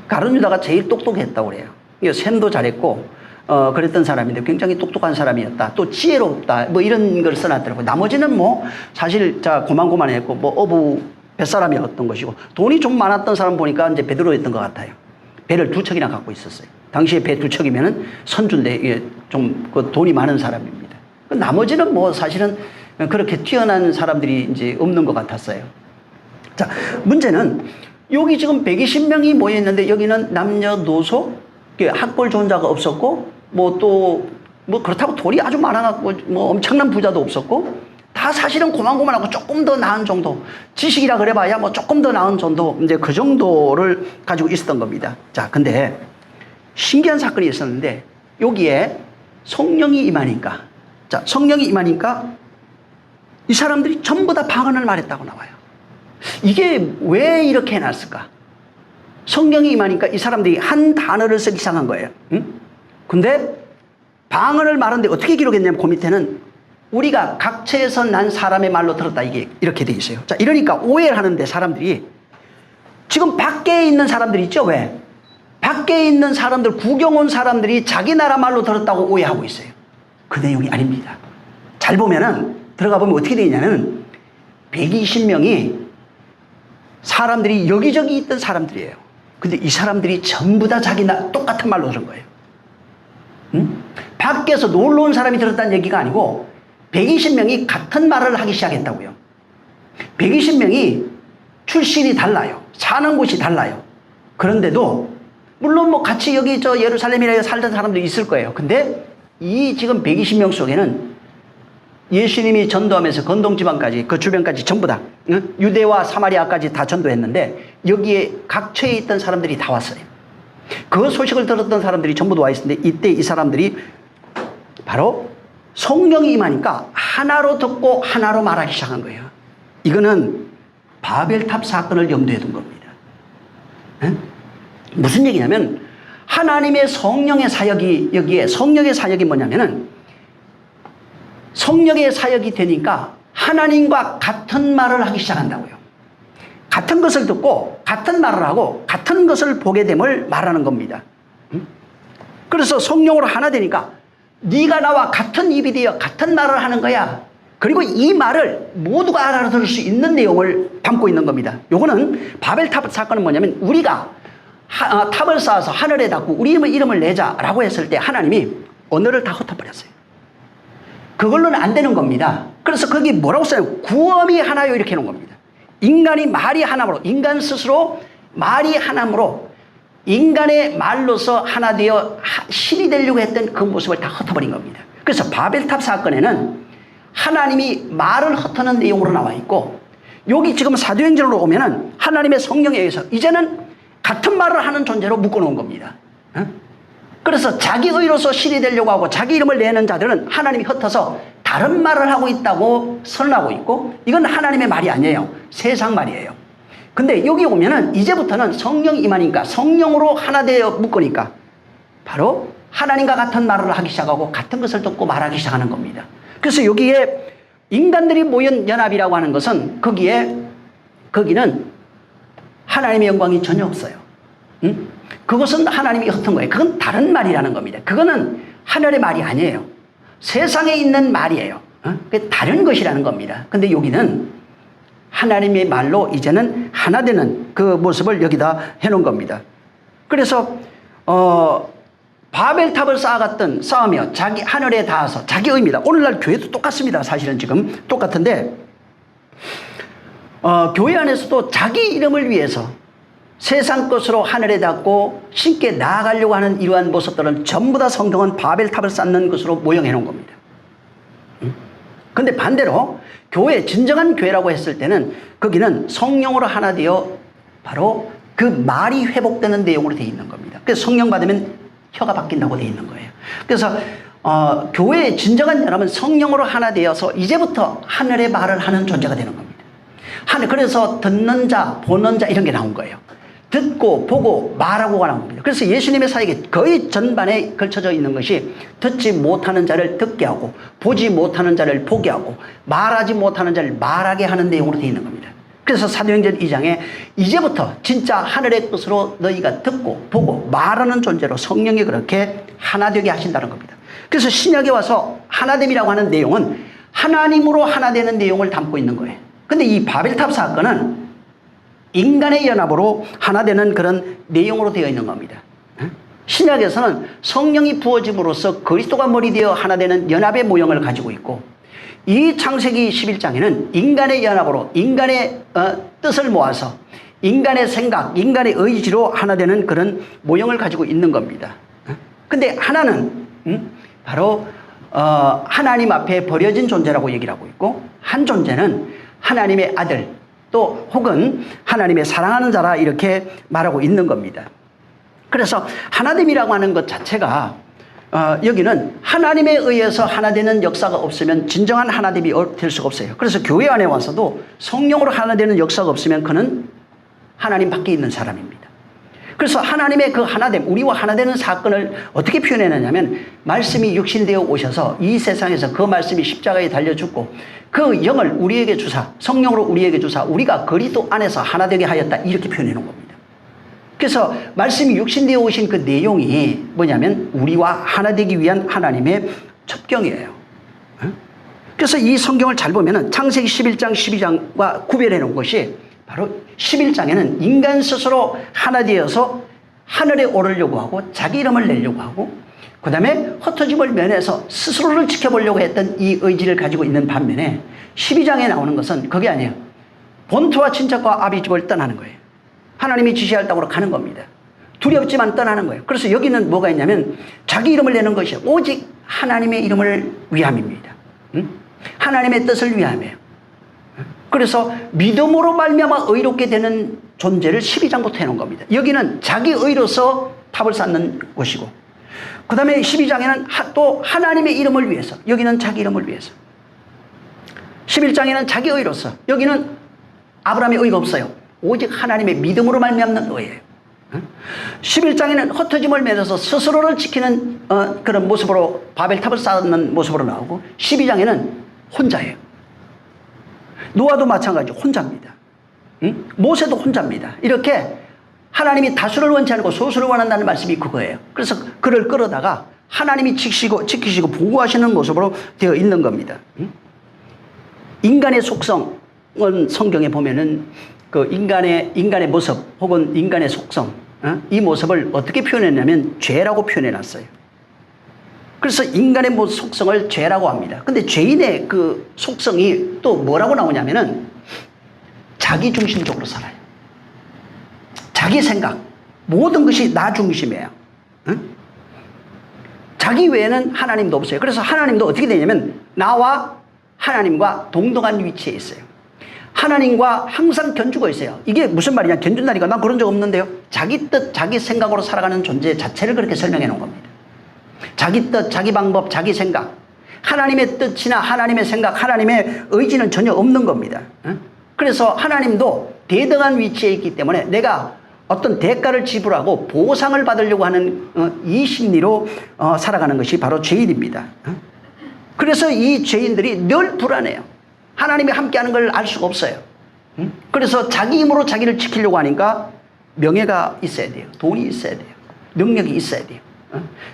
가룟 유다가 제일 똑똑했다고 그래요. 셈도 잘했고 그랬던 사람인데 굉장히 똑똑한 사람이었다. 또 지혜롭다. 뭐 이런 걸 써놨더라고요. 나머지는 뭐 사실 자 고만고만했고 뭐 어부 뱃사람이었던 것이고, 돈이 좀 많았던 사람 보니까 이제 베드로였던 것 같아요. 배를 2척이나 갖고 있었어요. 당시에 배 2척이면은 선주인데 이게 좀 그 돈이 많은 사람입니다. 나머지는 뭐 사실은 그렇게 뛰어난 사람들이 이제 없는 것 같았어요. 자, 문제는 여기 지금 120명이 모여 있는데 여기는 남녀노소 학벌 좋은 자가 없었고, 뭐 또 뭐 그렇다고 돈이 아주 많아갖고 뭐 엄청난 부자도 없었고, 다 사실은 고만고만하고 조금 더 나은 정도, 지식이라 그래봐야 뭐 조금 더 나은 정도, 이제 그 정도를 가지고 있었던 겁니다. 자, 근데 신기한 사건이 있었는데 여기에 성령이 임하니까, 자, 성령이 임하니까 이 사람들이 전부 다 방언을 말했다고 나와요. 이게 왜 이렇게 해놨을까? 성령이 임하니까 이 사람들이 한 단어를 쓰기 시작한 거예요. 응? 근데 방언을 말하는데 어떻게 기록했냐면 그 밑에는 우리가 각처에서 난 사람의 말로 들었다, 이게 이렇게 돼 있어요. 자, 이러니까 오해를 하는데 사람들이 지금 밖에 있는 사람들 있죠? 왜? 밖에 있는 사람들, 구경 온 사람들이 자기 나라 말로 들었다고 오해하고 있어요. 그 내용이 아닙니다. 잘 보면은, 들어가 보면 어떻게 되냐면 120명이 사람들이 여기저기 있던 사람들이에요. 근데 이 사람들이 전부 다 자기 똑같은 말로 들은 거예요. 응? 밖에서 놀러 온 사람이 들었다는 얘기가 아니고 120명이 같은 말을 하기 시작했다고요. 120명이 출신이 달라요. 사는 곳이 달라요. 그런데도 물론 뭐 같이 여기 저 예루살렘이라 살던 사람도 있을 거예요. 근데 이 지금 120명 속에는 예수님이 전도하면서 건동지방까지 그 주변까지 전부 다, 응? 유대와 사마리아까지 다 전도했는데 여기에 각처에 있던 사람들이 다 왔어요. 그 소식을 들었던 사람들이 전부 와 있었는데 이때 이 사람들이 바로 성령이 임하니까 하나로 듣고 하나로 말하기 시작한 거예요. 이거는 바벨탑 사건을 염두에 둔 겁니다. 응? 무슨 얘기냐면 하나님의 성령의 사역이, 여기에 성령의 사역이 뭐냐면은 성령의 사역이 되니까 하나님과 같은 말을 하기 시작한다고요. 같은 것을 듣고 같은 말을 하고 같은 것을 보게 됨을 말하는 겁니다. 그래서 성령으로 하나 되니까 네가 나와 같은 입이 되어 같은 말을 하는 거야. 그리고 이 말을 모두가 알아들을 수 있는 내용을 담고 있는 겁니다. 요거는 바벨탑 사건은 뭐냐면 우리가 탑을 쌓아서 하늘에 닿고 우리 이름을 내자라고 했을 때 하나님이 언어를 다 흩어버렸어요. 그걸로는 안 되는 겁니다. 그래서 거기 뭐라고 써요? 구엄이 하나요, 이렇게 해놓은 겁니다. 인간이 말이 하나므로, 인간 스스로 말이 하나므로 인간의 말로서 하나 되어 신이 되려고 했던 그 모습을 다 흩어버린 겁니다. 그래서 바벨탑 사건에는 하나님이 말을 흩어는 내용으로 나와 있고, 여기 지금 사도행전으로 오면은 하나님의 성령에 의해서 이제는 같은 말을 하는 존재로 묶어놓은 겁니다. 그래서 자기 의로서 신이 되려고 하고 자기 이름을 내는 자들은 하나님이 흩어서 다른 말을 하고 있다고 선언하고 있고, 이건 하나님의 말이 아니에요. 세상 말이에요. 근데 여기 오면은 이제부터는 성령이 임하니까, 성령으로 하나 되어 묶으니까 바로 하나님과 같은 말을 하기 시작하고 같은 것을 듣고 말하기 시작하는 겁니다. 그래서 여기에 인간들이 모인 연합이라고 하는 것은 거기는 하나님의 영광이 전혀 없어요. 응? 그것은 하나님이 흩은 거예요. 그건 다른 말이라는 겁니다. 그거는 하늘의 말이 아니에요. 세상에 있는 말이에요. 그게 다른 것이라는 겁니다. 근데 여기는 하나님의 말로 이제는 하나 되는 그 모습을 여기다 해놓은 겁니다. 그래서 바벨탑을 쌓으며 자기 하늘에 닿아서 자기 의입니다. 오늘날 교회도 똑같습니다. 사실은 지금 똑같은데 교회 안에서도 자기 이름을 위해서 세상 것으로 하늘에 닿고 신께 나아가려고 하는 이러한 모습들은 전부 다 성경은 바벨탑을 쌓는 것으로 모형해 놓은 겁니다. 근데 반대로 교회, 진정한 교회라고 했을 때는 거기는 성령으로 하나 되어 바로 그 말이 회복되는 내용으로 되어 있는 겁니다. 그래서 성령 받으면 혀가 바뀐다고 되어 있는 거예요. 그래서 교회의 진정한 연합은 성령으로 하나 되어서 이제부터 하늘의 말을 하는 존재가 되는 겁니다. 그래서 듣는 자, 보는 자 이런 게 나온 거예요. 듣고 보고 말하고가 나온 겁니다. 그래서 예수님의 사역의 거의 전반에 걸쳐져 있는 것이 듣지 못하는 자를 듣게 하고 보지 못하는 자를 보게 하고 말하지 못하는 자를 말하게 하는 내용으로 되어 있는 겁니다. 그래서 사도행전 2장에 이제부터 진짜 하늘의 뜻으로 너희가 듣고 보고 말하는 존재로 성령이 그렇게 하나 되게 하신다는 겁니다. 그래서 신약에 와서 하나됨이라고 하는 내용은 하나님으로 하나 되는 내용을 담고 있는 거예요. 근데 이 바벨탑 사건은 인간의 연합으로 하나 되는 그런 내용으로 되어 있는 겁니다. 신약에서는 성령이 부어짐으로써 그리스도가 머리 되어 하나 되는 연합의 모형을 가지고 있고, 이 창세기 11장에는 인간의 연합으로 인간의 뜻을 모아서 인간의 생각, 인간의 의지로 하나 되는 그런 모형을 가지고 있는 겁니다. 근데 하나는 바로 하나님 앞에 버려진 존재라고 얘기를 하고 있고, 한 존재는 하나님의 아들 또 혹은 하나님의 사랑하는 자라 이렇게 말하고 있는 겁니다. 그래서 하나됨이라고 하는 것 자체가 여기는 하나님에 의해서 하나 되는 역사가 없으면 진정한 하나됨이 될 수가 없어요. 그래서 교회 안에 와서도 성령으로 하나 되는 역사가 없으면 그는 하나님 밖에 있는 사람입니다. 그래서 하나님의 그 하나됨, 우리와 하나 되는 사건을 어떻게 표현해내냐면, 말씀이 육신되어 오셔서 이 세상에서 그 말씀이 십자가에 달려 죽고 그 영을 우리에게 주사, 성령으로 우리에게 주사 우리가 그리스도 안에서 하나 되게 하였다, 이렇게 표현해 놓은 겁니다. 그래서 말씀이 육신되어 오신 그 내용이 뭐냐면 우리와 하나 되기 위한 하나님의 첩경이에요. 그래서 이 성경을 잘 보면은 창세기 11장 12장과 구별해 놓은 것이 바로 11장에는 인간 스스로 하나 되어서 하늘에 오르려고 하고 자기 이름을 내려고 하고, 그 다음에 흩어짐을 면해서 스스로를 지켜보려고 했던 이 의지를 가지고 있는 반면에 12장에 나오는 것은 그게 아니에요. 본토와 친척과 아비 집을 떠나는 거예요. 하나님이 지시할 땅으로 가는 겁니다. 두렵지만 떠나는 거예요. 그래서 여기는 뭐가 있냐면 자기 이름을 내는 것이 오직 하나님의 이름을 위함입니다. 하나님의 뜻을 위함이에요. 그래서 믿음으로 말미암아 의롭게 되는 존재를 12장부터 해놓은 겁니다. 여기는 자기 의로서 탑을 쌓는 것이고, 그 다음에 12장에는 또 하나님의 이름을 위해서, 여기는 자기 이름을 위해서. 11장에는 자기 의로서, 여기는 아브라함의 의가 없어요. 오직 하나님의 믿음으로 말미암는 의예요. 11장에는 흩어짐을 맺어서 스스로를 지키는 그런 모습으로 바벨탑을 쌓는 모습으로 나오고, 12장에는 혼자예요. 노아도 마찬가지로 혼자입니다. 모세도 혼자입니다. 이렇게 하나님이 다수를 원치 않고 소수를 원한다는 말씀이 그거예요. 그래서 그를 끌어다가 하나님이 지키시고 보호하시는 모습으로 되어 있는 겁니다. 인간의 속성은 성경에 보면은 그 인간의 모습 혹은 인간의 속성, 이 모습을 어떻게 표현했냐면 죄라고 표현해놨어요. 그래서 인간의 속성을 죄라고 합니다. 근데 죄인의 그 속성이 또 뭐라고 나오냐면은 자기 중심적으로 살아요. 자기 생각, 모든 것이 나 중심이에요. 자기 외에는 하나님도 없어요. 그래서 하나님도 어떻게 되냐면 나와 하나님과 동등한 위치에 있어요. 하나님과 항상 견주고 있어요. 이게 무슨 말이냐, 견준다니까 난 그런 적 없는데요. 자기 뜻, 자기 생각으로 살아가는 존재 자체를 그렇게 설명해 놓은 겁니다. 자기 뜻, 자기 방법, 자기 생각, 하나님의 뜻이나 하나님의 생각, 하나님의 의지는 전혀 없는 겁니다. 그래서 하나님도 대등한 위치에 있기 때문에 내가 어떤 대가를 지불하고 보상을 받으려고 하는 이 심리로 살아가는 것이 바로 죄인입니다. 그래서 이 죄인들이 늘 불안해요. 하나님이 함께하는 걸 알 수가 없어요. 그래서 자기 힘으로 자기를 지키려고 하니까 명예가 있어야 돼요. 돈이 있어야 돼요. 능력이 있어야 돼요.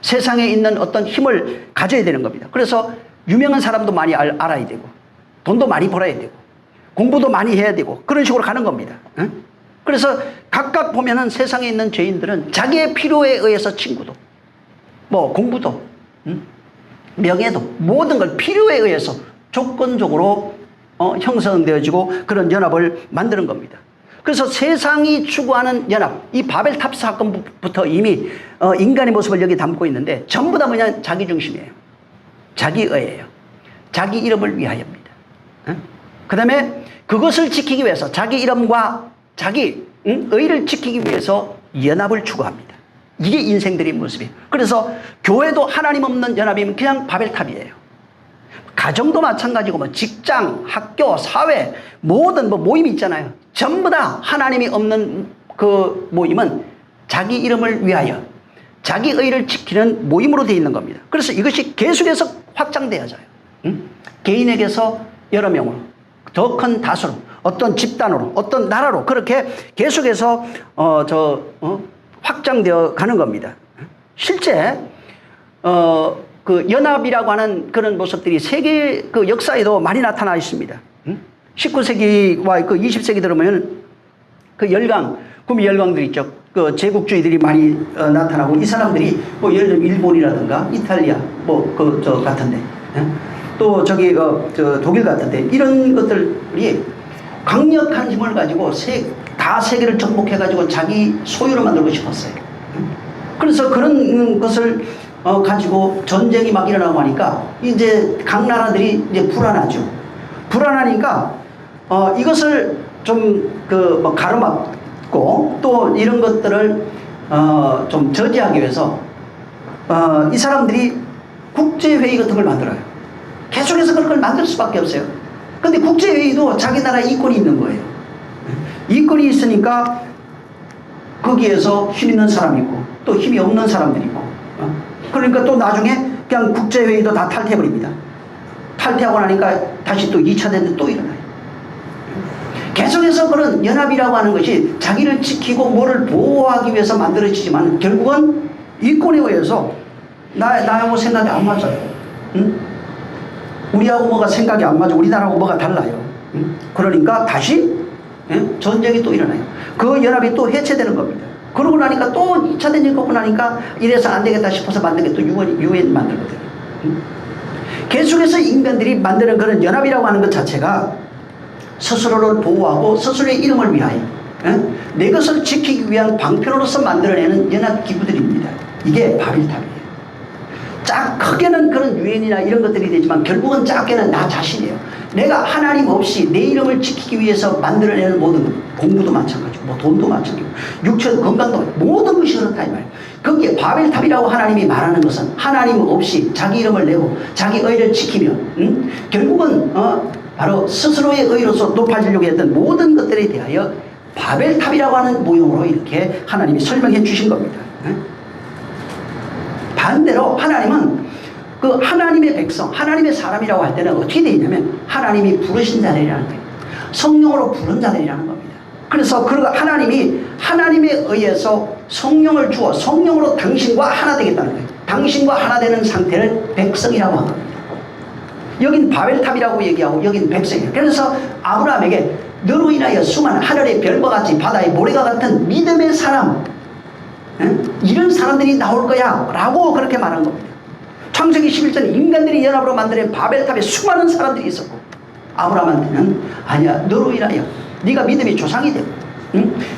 세상에 있는 어떤 힘을 가져야 되는 겁니다. 그래서 유명한 사람도 많이 알아야 되고, 돈도 많이 벌어야 되고, 공부도 많이 해야 되고, 그런 식으로 가는 겁니다. 그래서 각각 보면은 세상에 있는 죄인들은 자기의 필요에 의해서 친구도, 뭐 공부도, 명예도, 모든 걸 필요에 의해서 조건적으로 형성되어지고 그런 연합을 만드는 겁니다. 그래서 세상이 추구하는 연합, 이 바벨탑 사건부터 이미 인간의 모습을 여기 담고 있는데 전부 다 뭐냐? 자기중심이에요. 자기의예요. 자기 이름을 위하여입니다. 그 다음에 그것을 지키기 위해서 자기 이름과 자기 의를 지키기 위해서 연합을 추구합니다. 이게 인생들의 모습이에요. 그래서 교회도 하나님 없는 연합이면 그냥 바벨탑이에요. 가정도 마찬가지고 뭐 직장, 학교, 사회 모든 뭐 모임이 있잖아요. 전부 다 하나님이 없는 그 모임은 자기 이름을 위하여 자기 의를 지키는 모임으로 되어 있는 겁니다. 그래서 이것이 계속해서 확장되어져요. 개인에게서 여러 명으로, 더 큰 다수로, 어떤 집단으로, 어떤 나라로 그렇게 계속해서 확장되어 가는 겁니다. 실제 그 연합이라고 하는 그런 모습들이 세계 그 역사에도 많이 나타나 있습니다. 19세기와 그 20세기 들어오면 그 열강, 구미 열강들 있죠. 그 제국주의들이 많이 나타나고 이 사람들이 뭐 예를 들면 일본이라든가 이탈리아 뭐 그 저 같은데 또 저기 저 독일 같은데 이런 것들이 강력한 힘을 가지고 다 세계를 정복해 가지고 자기 소유로 만들고 싶었어요. 그래서 그런 것을 가지고 전쟁이 막 일어나고 하니까 이제 각 나라들이 이제 불안하죠. 불안하니까 이것을 좀 뭐 가로막고 또 이런 것들을 좀 저지하기 위해서 이 사람들이 국제회의 같은 걸 만들어요. 계속해서 그걸 만들 수밖에 없어요. 근데 국제회의도 자기 나라에 이권이 있는 거예요. 이권이 있으니까 거기에서 힘 있는 사람이 있고 또 힘이 없는 사람들이 있고 그러니까 또 나중에 그냥 국제회의도 다 탈퇴해버립니다. 탈퇴하고 나니까 다시 또 2차 대전이 또 일어나요. 계속해서 그런 연합이라고 하는 것이 자기를 지키고 뭐를 보호하기 위해서 만들어지지만 결국은 이권에 의해서 나하고 생각이 안 맞아요. 응? 우리하고 뭐가 생각이 안 맞아. 우리나라하고 뭐가 달라요. 응? 그러니까 다시 전쟁이 또 일어나요. 그 연합이 또 해체되는 겁니다. 그러고 나니까 또 2차 대전이 겪고 나니까 이래서 안 되겠다 싶어서 만든 게 또 UN 만들거든요. 응? 계속해서 인간들이 만드는 그런 연합이라고 하는 것 자체가 스스로를 보호하고 스스로의 이름을 위하여 내 것을 지키기 위한 방편으로서 만들어내는 연합 기구들입니다. 이게 바벨탑이에요. 크게는 그런 유엔이나 이런 것들이 되지만 결국은 작게는 나 자신이에요. 내가 하나님 없이 내 이름을 지키기 위해서 만들어내는 모든 공부도 마찬가지고 뭐 돈도 마찬가지고 육체도 건강도 모든 것이 그렇다 이 말이에요. 거기에 바벨탑이라고 하나님이 말하는 것은 하나님 없이 자기 이름을 내고 자기 의를 지키며 결국은 바로 스스로의 의로서 높아지려고 했던 모든 것들에 대하여 바벨탑이라고 하는 모형으로 이렇게 하나님이 설명해 주신 겁니다. 반대로 하나님은 그 하나님의 백성, 하나님의 사람이라고 할 때는 어떻게 되어 있냐면 하나님이 부르신 자들이라는 거예요. 성령으로 부른 자들이라는 겁니다. 그래서 하나님이 하나님에 의해서 성령을 주어 성령으로 당신과 하나 되겠다는 거예요. 당신과 하나 되는 상태를 백성이라고 한 겁니다. 여긴 바벨탑이라고 얘기하고 여긴 백성이에요. 그래서 아브라함에게 너로 인하여 수많은 하늘의 별과 같이 바다의 모래가 같은 믿음의 사람 이런 사람들이 나올 거야 라고 그렇게 말한 겁니다. 창세기 11장 인간들이 연합으로 만드는 바벨탑에 수많은 사람들이 있었고 아브라함한테는 아니야 너로 인하여 네가 믿음의 조상이 되고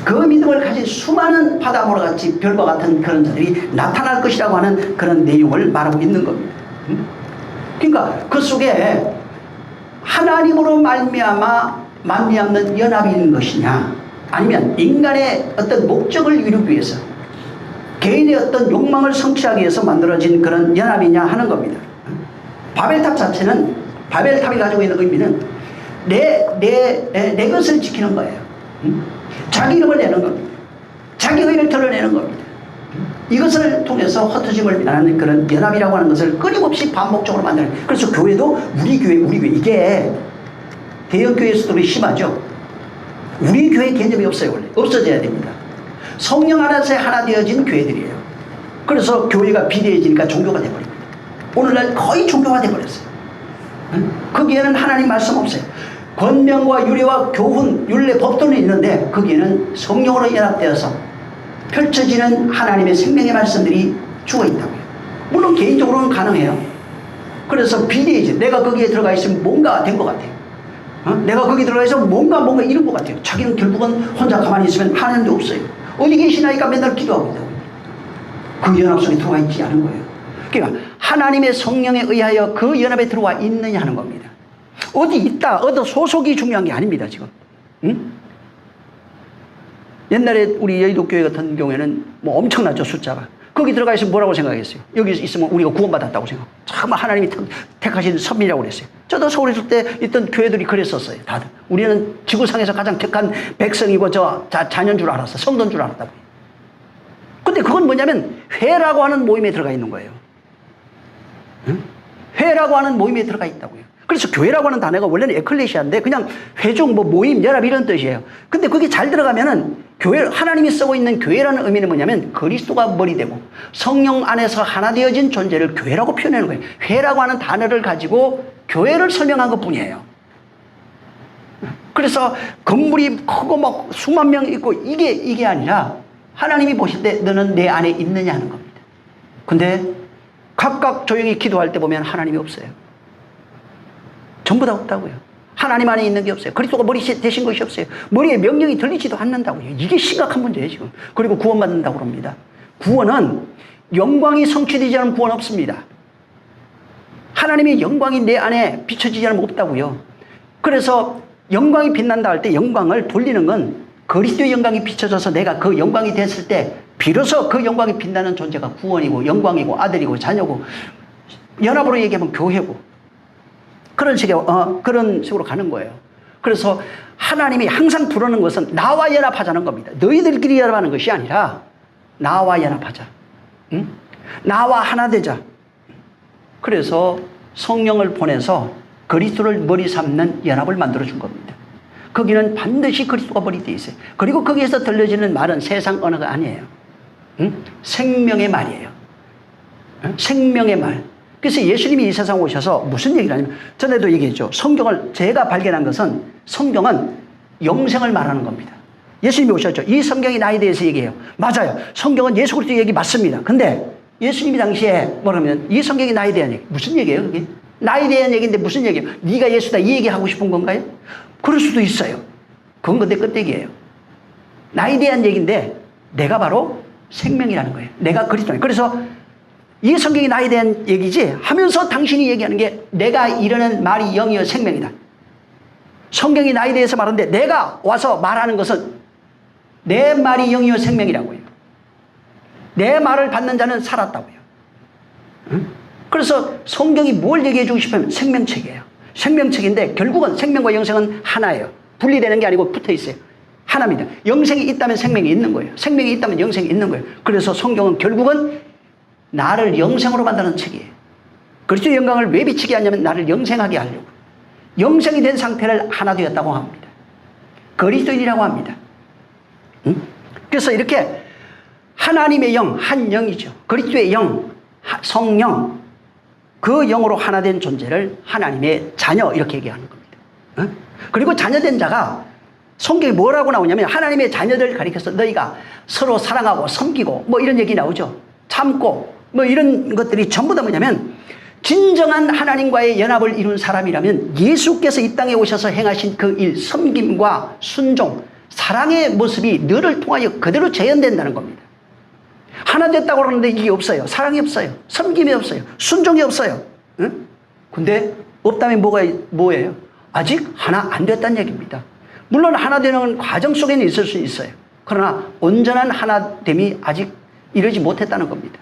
그 믿음을 가진 수많은 바다 모래 같이 별과 같은 그런 자들이 나타날 것이라고 하는 그런 내용을 말하고 있는 겁니다. 그러니까 그 속에 하나님으로 말미암는 연합이 있는 것이냐 아니면 인간의 어떤 목적을 이루기 위해서 개인의 어떤 욕망을 성취하기 위해서 만들어진 그런 연합이냐 하는 겁니다. 바벨탑 자체는 바벨탑이 가지고 있는 의미는 내 것을 지키는 거예요. 자기 이름을 내는 겁니다. 자기 의를 드러내는 겁니다. 이것을 통해서 흩어짐을 면하는 그런 연합이라고 하는 것을 끊임없이 반복적으로 만드는 거예요. 그래서 교회도 우리 교회 이게 대형 교회에서도 심하죠. 우리 교회 개념이 없어요. 원래 없어져야 됩니다. 성령 안에서 하나 되어진 교회들이에요. 그래서 교회가 비대해지니까 종교가 돼버립니다. 오늘날 거의 종교가 돼버렸어요. 거기에는 하나님 말씀 없어요. 권명과 유례와 교훈, 율례, 법도는 있는데 거기에는 성령으로 연합되어서 펼쳐지는 하나님의 생명의 말씀들이 죽어 있다고요. 물론 개인적으로는 가능해요. 그래서 비대이지. 내가 거기에 들어가 있으면 뭔가 된 것 같아요. 내가 거기 들어가 있으면 뭔가 이룬 것 같아요. 자기는 결국은 혼자 가만히 있으면 하나님도 없어요. 어디 계시나니까 맨날 기도하고 있다고. 그 연합 속에 들어가 있지 않은 거예요. 그러니까 하나님의 성령에 의하여 그 연합에 들어와 있느냐 하는 겁니다. 어디 있다, 어디 소속이 중요한 게 아닙니다, 지금. 응? 옛날에 우리 여의도 교회 같은 경우에는 뭐 엄청나죠, 숫자가. 거기 들어가 있으면 뭐라고 생각했어요? 여기 있으면 우리가 구원받았다고 생각하고. 정말 하나님이 택하신 선민이라고 그랬어요. 저도 서울에 있을 때 있던 교회들이 그랬었어요, 다들. 우리는 지구상에서 가장 택한 백성이고 자녀인 줄 알았어. 성도인 줄 알았다고. 근데 그건 뭐냐면 회라고 하는 모임에 들어가 있는 거예요. 응? 회라고 하는 모임에 들어가 있다고요. 그래서 교회라고 하는 단어가 원래는 에클레시아인데 그냥 회중, 뭐 모임, 연합 이런 뜻이에요. 근데 그게 잘 들어가면은 교회, 하나님이 쓰고 있는 교회라는 의미는 뭐냐면 그리스도가 머리 되고 성령 안에서 하나 되어진 존재를 교회라고 표현하는 거예요. 회라고 하는 단어를 가지고 교회를 설명한 것 뿐이에요. 그래서 건물이 크고 막 수만 명 있고 이게 아니라 하나님이 보실 때 너는 내 안에 있느냐 하는 겁니다. 근데 각각 조용히 기도할 때 보면 하나님이 없어요. 전부 다 없다고요. 하나님 안에 있는 게 없어요. 그리스도가 머리 되신 것이 없어요. 머리에 명령이 들리지도 않는다고요. 이게 심각한 문제예요, 지금. 그리고 구원받는다고 합니다. 구원은 영광이 성취되지 않으면 구원 없습니다. 하나님의 영광이 내 안에 비춰지지 않으면 없다고요. 그래서 영광이 빛난다 할 때 영광을 돌리는 건 그리스도의 영광이 비춰져서 내가 그 영광이 됐을 때 비로소 그 영광이 빛나는 존재가 구원이고 영광이고 아들이고 자녀고 연합으로 얘기하면 교회고 그런 식으로 가는 거예요. 그래서 하나님이 항상 부르는 것은 나와 연합하자는 겁니다. 너희들끼리 연합하는 것이 아니라 나와 연합하자. 응? 나와 하나 되자. 그래서 성령을 보내서 그리스도를 머리 삼는 연합을 만들어준 겁니다. 거기는 반드시 그리스도가 머리 되어 있어요. 그리고 거기에서 들려지는 말은 세상 언어가 아니에요. 응? 생명의 말이에요. 응? 생명의 말. 그래서 예수님이 이 세상 오셔서 무슨 얘기를 하냐면 전에도 얘기했죠. 성경을 제가 발견한 것은 성경은 영생을 말하는 겁니다. 예수님이 오셨죠. 이 성경이 나에 대해서 얘기해요. 맞아요. 성경은 예수 그리스도 얘기 맞습니다. 근데 예수님이 당시에 뭐라면 이 성경이 나에 대한 얘기. 무슨 얘기예요 그게? 나에 대한 얘기인데 무슨 얘기예요? 네가 예수다 이 얘기하고 싶은 건가요? 그럴 수도 있어요. 그건 근데 껍데기예요. 나에 대한 얘기인데 내가 바로 생명이라는 거예요. 내가 그리스도예요. 그래서 이 성경이 나에 대한 얘기지 하면서 당신이 얘기하는 게 내가 이르는 말이 영이요 생명이다. 성경이 나에 대해서 말하는데 내가 와서 말하는 것은 내 말이 영이요 생명이라고요. 내 말을 받는 자는 살았다고요. 응? 그래서 성경이 뭘 얘기해 주고 싶으면 생명책이에요. 생명책인데 결국은 생명과 영생은 하나예요. 분리되는 게 아니고 붙어 있어요. 하나입니다. 영생이 있다면 생명이 있는 거예요. 생명이 있다면 영생이 있는 거예요. 그래서 성경은 결국은 나를 영생으로 만드는 책이에요. 그리스도의 영광을 왜 비치게 하냐면 나를 영생하게 하려고. 영생이 된 상태를 하나 되었다고 합니다. 그리스도인이라고 합니다. 응? 그래서 이렇게 하나님의 영, 한 영이죠. 그리스도의 영, 성령, 그 영으로 하나 된 존재를 하나님의 자녀 이렇게 얘기하는 겁니다. 응? 그리고 자녀된 자가 성경에 뭐라고 나오냐면 하나님의 자녀들 가리켜서 너희가 서로 사랑하고 섬기고 뭐 이런 얘기 나오죠. 참고 뭐 이런 것들이 전부 다 뭐냐면 진정한 하나님과의 연합을 이룬 사람이라면 예수께서 이 땅에 오셔서 행하신 그 일, 섬김과 순종, 사랑의 모습이 너를 통하여 그대로 재현된다는 겁니다. 하나 됐다고 그러는데 이게 없어요. 사랑이 없어요. 섬김이 없어요. 순종이 없어요. 응? 근데 없다면 뭐예요? 아직 하나 안 됐다는 얘기입니다. 물론 하나 되는 과정 속에는 있을 수 있어요. 그러나 온전한 하나됨이 아직 이르지 못했다는 겁니다.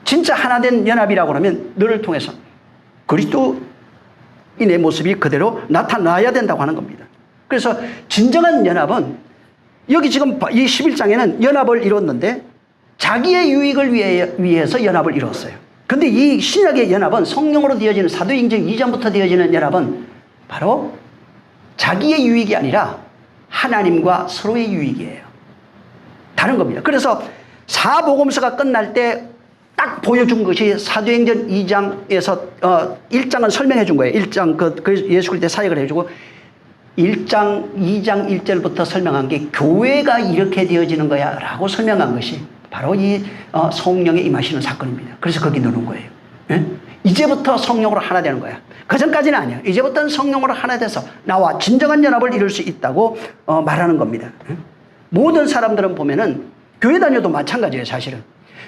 진짜 하나된 연합이라고 하면 너를 통해서 그리스도인의 모습이 그대로 나타나야 된다고 하는 겁니다. 그래서 진정한 연합은 여기 지금 이 11장에는 연합을 이뤘는데 자기의 유익을 위해서 연합을 이뤘어요. 근데 이 신약의 연합은 성령으로 되어지는 사도행전 이전부터 되어지는 연합은 바로 자기의 유익이 아니라 하나님과 서로의 유익이에요. 다른 겁니다. 그래서 사복음서가 끝날 때 딱 보여준 것이 사도행전 2장에서 1장은 설명해 준 거예요. 1장 그 예수 그리스도의 사역을 해주고 1장 2장 1절부터 설명한 게 교회가 이렇게 되어지는 거야 라고 설명한 것이 바로 이 성령의 임하시는 사건입니다. 그래서 거기 넣는 거예요. 예? 이제부터 성령으로 하나 되는 거야. 그 전까지는 아니야. 이제부터는 성령으로 하나 돼서 나와 진정한 연합을 이룰 수 있다고 말하는 겁니다. 예? 모든 사람들은 보면은 교회 다녀도 마찬가지예요. 사실은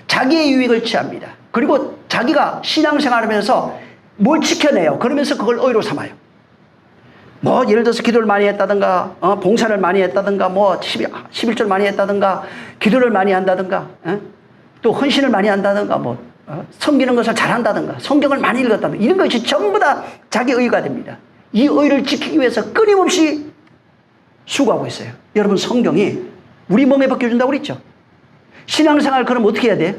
자기의 유익을 취합니다. 그리고 자기가 신앙생활하면서 뭘 지켜내요. 그러면서 그걸 의로 삼아요. 뭐 예를 들어서 기도를 많이 했다든가 봉사를 많이 했다든가 뭐 11절 많이 했다든가 기도를 많이 한다든가 또 헌신을 많이 한다든가 뭐 섬기는 것을 잘한다든가 성경을 많이 읽었다든가 이런 것이 전부 다 자기 의가 됩니다. 이 의를 지키기 위해서 끊임없이 수고하고 있어요. 여러분 성경이 우리 몸에 벗겨준다고 그랬죠. 신앙생활 그럼 어떻게 해야 돼요?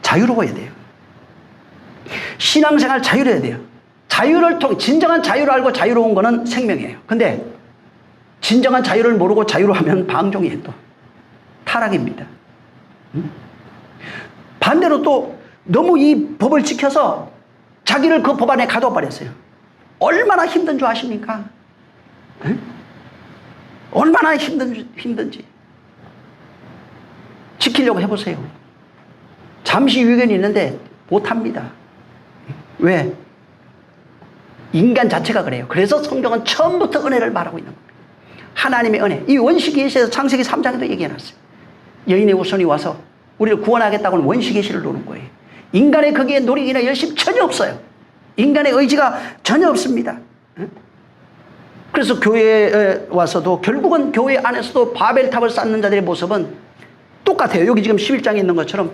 자유로워야 돼요. 신앙생활 자유로워야 돼요. 자유를 통해 진정한 자유를 알고 자유로운 거는 생명이에요. 근데 진정한 자유를 모르고 자유로하면 방종이에요. 또 타락입니다. 반대로 또 너무 이 법을 지켜서 자기를 그 법 안에 가둬버렸어요. 얼마나 힘든 줄 아십니까? 얼마나 힘든지 지키려고 해보세요. 잠시 유견이 있는데 못합니다. 왜? 인간 자체가 그래요. 그래서 성경은 처음부터 은혜를 말하고 있는 겁니다. 하나님의 은혜. 이 원시계시에서 창세기 3장에도 얘기해놨어요. 여인의 후손이 와서 우리를 구원하겠다고는 원시계시를 노는 거예요. 인간의 거기에 노력이나 열심 전혀 없어요. 인간의 의지가 전혀 없습니다. 그래서 교회에 와서도 결국은 교회 안에서도 바벨탑을 쌓는 자들의 모습은 똑같아요. 여기 지금 11장에 있는 것처럼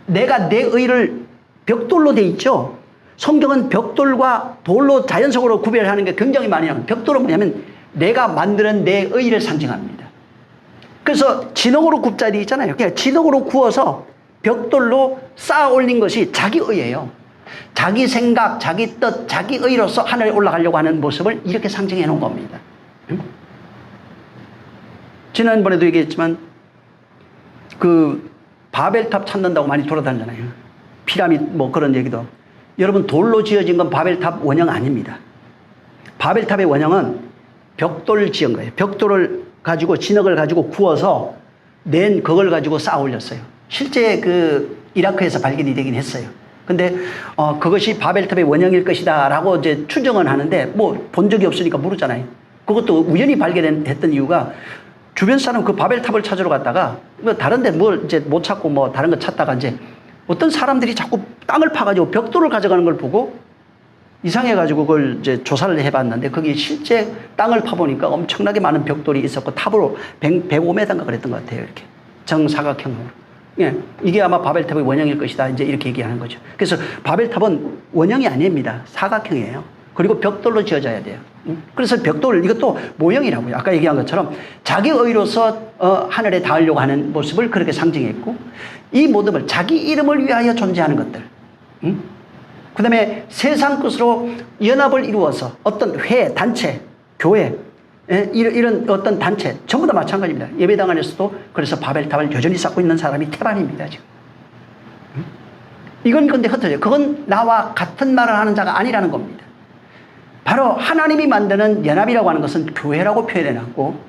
내가 내 의를 벽돌로 돼 있죠. 성경은 벽돌과 돌로 자연적으로 구별하는 게 굉장히 많이 나와요. 벽돌은 뭐냐면 내가 만드는 내 의를 상징합니다. 그래서 진흙으로 굽자 돼 있잖아요. 그냥 진흙으로 구워서 벽돌로 쌓아 올린 것이 자기 의예요. 자기 생각, 자기 뜻, 자기 의로서 하늘에 올라가려고 하는 모습을 이렇게 상징해 놓은 겁니다. 지난번에도 얘기했지만 그 바벨탑 찾는다고 많이 돌아다니잖아요. 피라미드 뭐 그런 얘기도. 여러분 돌로 지어진 건 바벨탑 원형 아닙니다. 바벨탑의 원형은 벽돌을 지은 거예요. 벽돌을 가지고 진흙을 가지고 구워서 낸 그걸 가지고 쌓아 올렸어요. 실제 그 이라크에서 발견이 되긴 했어요. 근데 그것이 바벨탑의 원형일 것이다 라고 이제 추정은 하는데 뭐 본 적이 없으니까 모르잖아요. 그것도 우연히 발견했던 이유가 주변 사람 그 바벨탑을 찾으러 갔다가 뭐 다른데 뭘 이제 못 찾고 뭐 다른 거 찾다가 이제 어떤 사람들이 자꾸 땅을 파가지고 벽돌을 가져가는 걸 보고 이상해가지고 그걸 이제 조사를 해봤는데 거기 실제 땅을 파보니까 엄청나게 많은 벽돌이 있었고 탑으로 105m인가 그랬던 것 같아요. 이렇게 정사각형으로. 예, 이게 아마 바벨탑의 원형일 것이다. 이제 이렇게 얘기하는 거죠. 그래서 바벨탑은 원형이 아닙니다. 사각형이에요. 그리고 벽돌로 지어져야 돼요. 그래서 벽돌 이것도 모형이라고요. 아까 얘기한 것처럼 자기 의로서 하늘에 닿으려고 하는 모습을 그렇게 상징했고 이 모든 걸 자기 이름을 위하여 존재하는 것들. 그 다음에 세상 끝으로 연합을 이루어서 어떤 회, 단체, 교회 이런 어떤 단체 전부 다 마찬가지입니다. 예배당 안에서도 그래서 바벨탑을 여전히 쌓고 있는 사람이 태반입니다. 지금. 이건 근데 흩어져요. 그건 나와 같은 말을 하는 자가 아니라는 겁니다. 바로 하나님이 만드는 연합이라고 하는 것은 교회라고 표현해놨고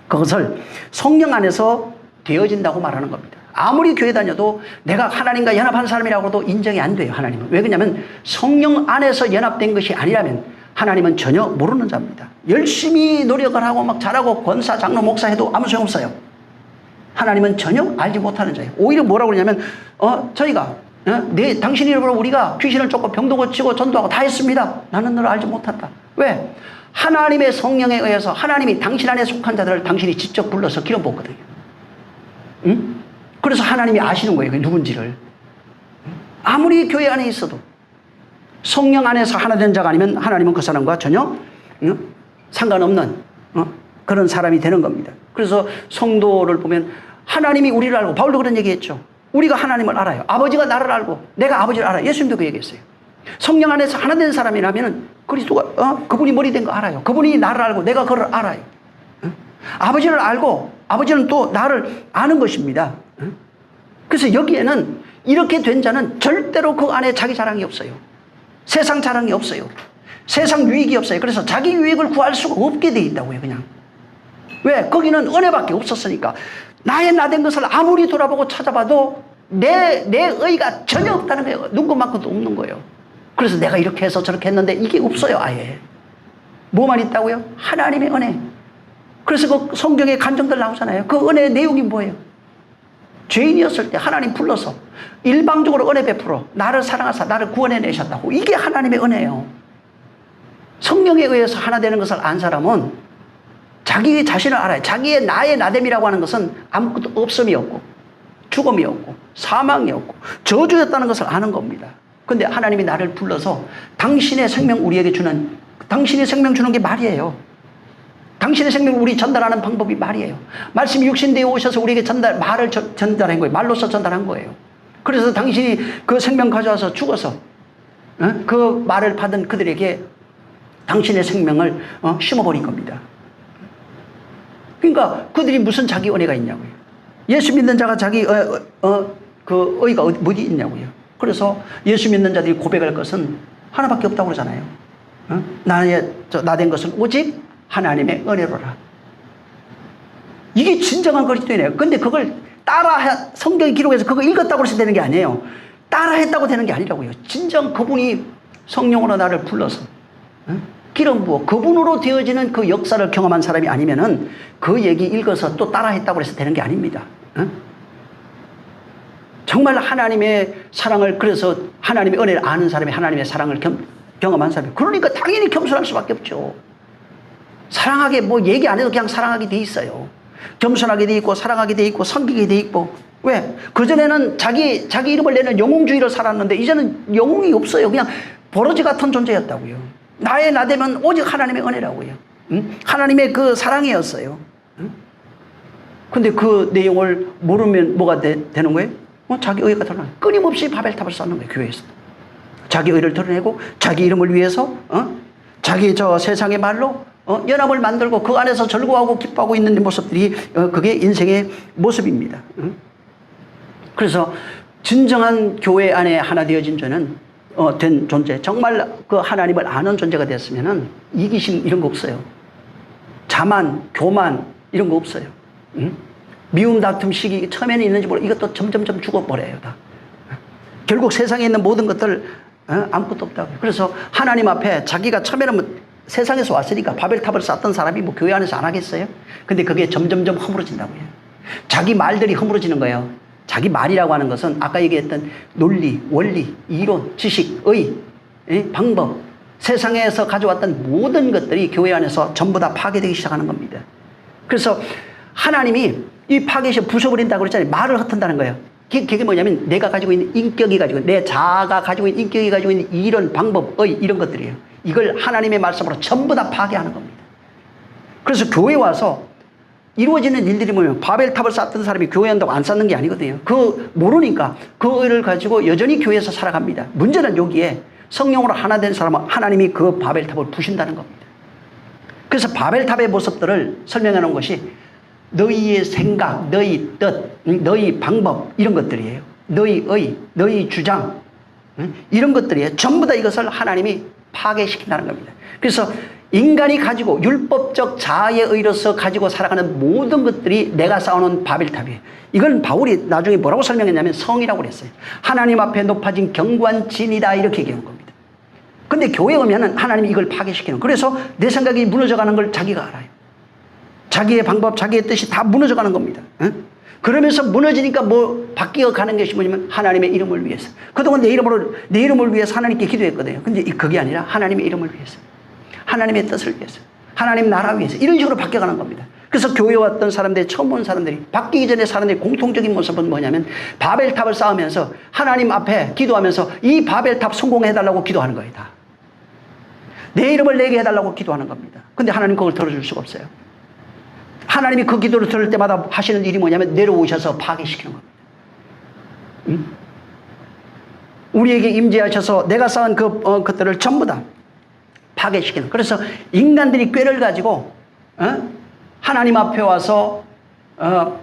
그것을 성령 안에서 되어진다고 말하는 겁니다. 아무리 교회 다녀도 내가 하나님과 연합한 사람이라고도 인정이 안 돼요. 하나님은. 왜 그러냐면 성령 안에서 연합된 것이 아니라면 하나님은 전혀 모르는 자입니다. 열심히 노력을 하고 막 잘하고 권사, 장로, 목사 해도 아무 소용없어요. 하나님은 전혀 알지 못하는 자예요. 오히려 뭐라고 그러냐면 저희가 당신 이름으로 우리가 귀신을 쫓고 병도 고치고 전도하고 다 했습니다. 나는 너를 알지 못한다. 왜? 하나님의 성령에 의해서 하나님이 당신 안에 속한 자들을 당신이 직접 불러서 기름 붓거든요. 그래서 하나님이 아시는 거예요. 그게 누군지를. 아무리 교회 안에 있어도 성령 안에서 하나 된 자가 아니면 하나님은 그 사람과 전혀 상관없는 그런 사람이 되는 겁니다. 그래서 성도를 보면 하나님이 우리를 알고 바울도 그런 얘기했죠. 우리가 하나님을 알아요. 아버지가 나를 알고 내가 아버지를 알아요. 예수님도 그 얘기했어요. 성령 안에서 하나 된 사람이라면 그리스도가 그분이 머리 된 거 알아요. 그분이 나를 알고 내가 그를 알아요. 아버지를 알고 아버지는 또 나를 아는 것입니다. 그래서 여기에는 이렇게 된 자는 절대로 그 안에 자기 자랑이 없어요. 세상 자랑이 없어요. 세상 유익이 없어요. 그래서 자기 유익을 구할 수가 없게 돼 있다고요. 그냥. 왜? 거기는 은혜밖에 없었으니까. 나의 나된 것을 아무리 돌아보고 찾아봐도 내 의가 전혀 없다는 거예요. 눈곱만큼도 없는 거예요. 그래서 내가 이렇게 해서 저렇게 했는데 이게 없어요, 아예. 뭐만 있다고요? 하나님의 은혜. 그래서 그 성경에 간증들 나오잖아요. 그 은혜의 내용이 뭐예요? 죄인이었을 때 하나님 불러서 일방적으로 은혜 베풀어 나를 사랑하사 나를 구원해 내셨다고. 이게 하나님의 은혜예요. 성령에 의해서 하나 되는 것을 안 사람은 자기 자신을 알아요. 자기의 나의 나됨이라고 하는 것은 아무것도 없음이 없고 죽음이 없고 사망이 없고 저주였다는 것을 아는 겁니다. 근데 하나님이 나를 불러서 당신의 생명 우리에게 주는, 당신의 생명 주는 게 말이에요. 당신의 생명을 우리 전달하는 방법이 말이에요. 말씀이 육신되어 오셔서 우리에게 말을 전달한 거예요. 말로서 전달한 거예요. 그래서 당신이 그 생명 가져와서 죽어서 그 말을 받은 그들에게 당신의 생명을 심어버린 겁니다. 그러니까 그들이 무슨 자기 은혜가 있냐고요. 예수 믿는 자가 자기 그 의가 어디 있냐고요. 그래서 예수 믿는 자들이 고백할 것은 하나밖에 없다고 그러잖아요. 나된 것은 오직 하나님의 은혜로라. 이게 진정한 그리스도이네요. 근데 그걸 성경이 기록해서 그거 읽었다고 해서 되는 게 아니에요. 따라했다고 되는 게 아니라고요. 진정 그분이 성령으로 나를 불러서 기름 부어 그분으로 되어지는 그 역사를 경험한 사람이 아니면은 그 얘기 읽어서 또 따라했다고 해서 되는 게 아닙니다. 정말 하나님의 사랑을, 그래서 하나님의 은혜를 아는 사람이 하나님의 사랑을 경험한 사람이, 그러니까 당연히 겸손할 수밖에 없죠. 사랑하게 뭐 얘기 안 해도 그냥 사랑하게 돼 있어요. 겸손하게 돼 있고 사랑하게 돼 있고 섬기게 돼 있고. 왜? 그전에는 자기 이름을 내는 영웅주의로 살았는데 이제는 영웅이 없어요. 그냥 버러지 같은 존재였다고요. 나의 나되면 오직 하나님의 은혜라고요. 하나님의 그 사랑이었어요. 근데 그 내용을 모르면 뭐가 되는 거예요? 자기 의가 드러나. 끊임없이 바벨탑을 쌓는 거예요, 교회에서. 자기 의를 드러내고 자기 이름을 위해서 자기 저 세상의 말로 연합을 만들고 그 안에서 즐거워하고 기뻐하고 있는 모습들이 그게 인생의 모습입니다. 그래서 진정한 교회 안에 하나 되어진 된 존재, 정말 그 하나님을 아는 존재가 됐으면은 이기심 이런 거 없어요. 자만, 교만 이런 거 없어요. 미움, 다툼, 시기 처음에는 있는지 모르고 이것도 점점점 죽어버려요, 다. 결국 세상에 있는 모든 것들 아무것도 없다고. 그래서 하나님 앞에 자기가 처음에는 세상에서 왔으니까 바벨탑을 쌓던 사람이 뭐 교회 안에서 안 하겠어요? 근데 그게 점점점 허물어진다고요. 자기 말들이 허물어지는 거예요. 자기 말이라고 하는 것은 아까 얘기했던 논리, 원리, 이론, 지식, 의, 방법, 세상에서 가져왔던 모든 것들이 교회 안에서 전부 다 파괴되기 시작하는 겁니다. 그래서 하나님이 이 파괴시 부숴버린다고 그랬잖아요. 말을 흩은다는 거예요. 그게 뭐냐면 내가 가지고 있는 인격이 가지고, 내 자아가 가지고 있는 인격이 가지고 있는 이런 방법, 이런 것들이에요. 이걸 하나님의 말씀으로 전부 다 파괴하는 겁니다. 그래서 교회 와서 이루어지는 일들이 뭐냐면 바벨탑을 쌓던 사람이 교회 한다고 안 쌓는 게 아니거든요. 모르니까 그 의를 가지고 여전히 교회에서 살아갑니다. 문제는 여기에 성령으로 하나 된 사람은 하나님이 그 바벨탑을 부신다는 겁니다. 그래서 바벨탑의 모습들을 설명해 놓은 것이 너희의 생각, 너희 뜻, 너희 방법 이런 것들이에요. 너희 의, 너희 주장 이런 것들이에요. 전부 다 이것을 하나님이 파괴시킨다는 겁니다. 그래서 인간이 가지고 율법적 자아의 의로서 가지고 살아가는 모든 것들이 내가 쌓아놓은 바벨탑이에요. 이건 바울이 나중에 뭐라고 설명했냐면 성이라고 그랬어요. 하나님 앞에 높아진 견고한 진이다 이렇게 얘기한 겁니다. 근데 교회에 오면은 하나님이 이걸 파괴시키는, 그래서 내 생각이 무너져가는 걸 자기가 알아요. 자기의 방법, 자기의 뜻이 다 무너져가는 겁니다. 그러면서 무너지니까 뭐 바뀌어가는 것이 뭐냐면 하나님의 이름을 위해서. 그동안 내 이름을 위해서 하나님께 기도했거든요. 근데 그게 아니라 하나님의 이름을 위해서, 하나님의 뜻을 위해서, 하나님 나라 위해서, 이런 식으로 바뀌어가는 겁니다. 그래서 교회 왔던 사람들이, 처음 온 사람들이, 바뀌기 전에 사람들의 공통적인 모습은 뭐냐면 바벨탑을 쌓으면서 하나님 앞에 기도하면서 이 바벨탑 성공해달라고 기도하는 거예요. 다. 내 이름을 내게 해달라고 기도하는 겁니다. 근데 하나님 그걸 들어줄 수가 없어요. 하나님이 그 기도를 들을 때마다 하시는 일이 뭐냐면 내려오셔서 파괴시키는 겁니다. 우리에게 임재하셔서 내가 쌓은 것들을 전부 다 파괴시키는. 그래서 인간들이 꾀를 가지고 하나님 앞에 와서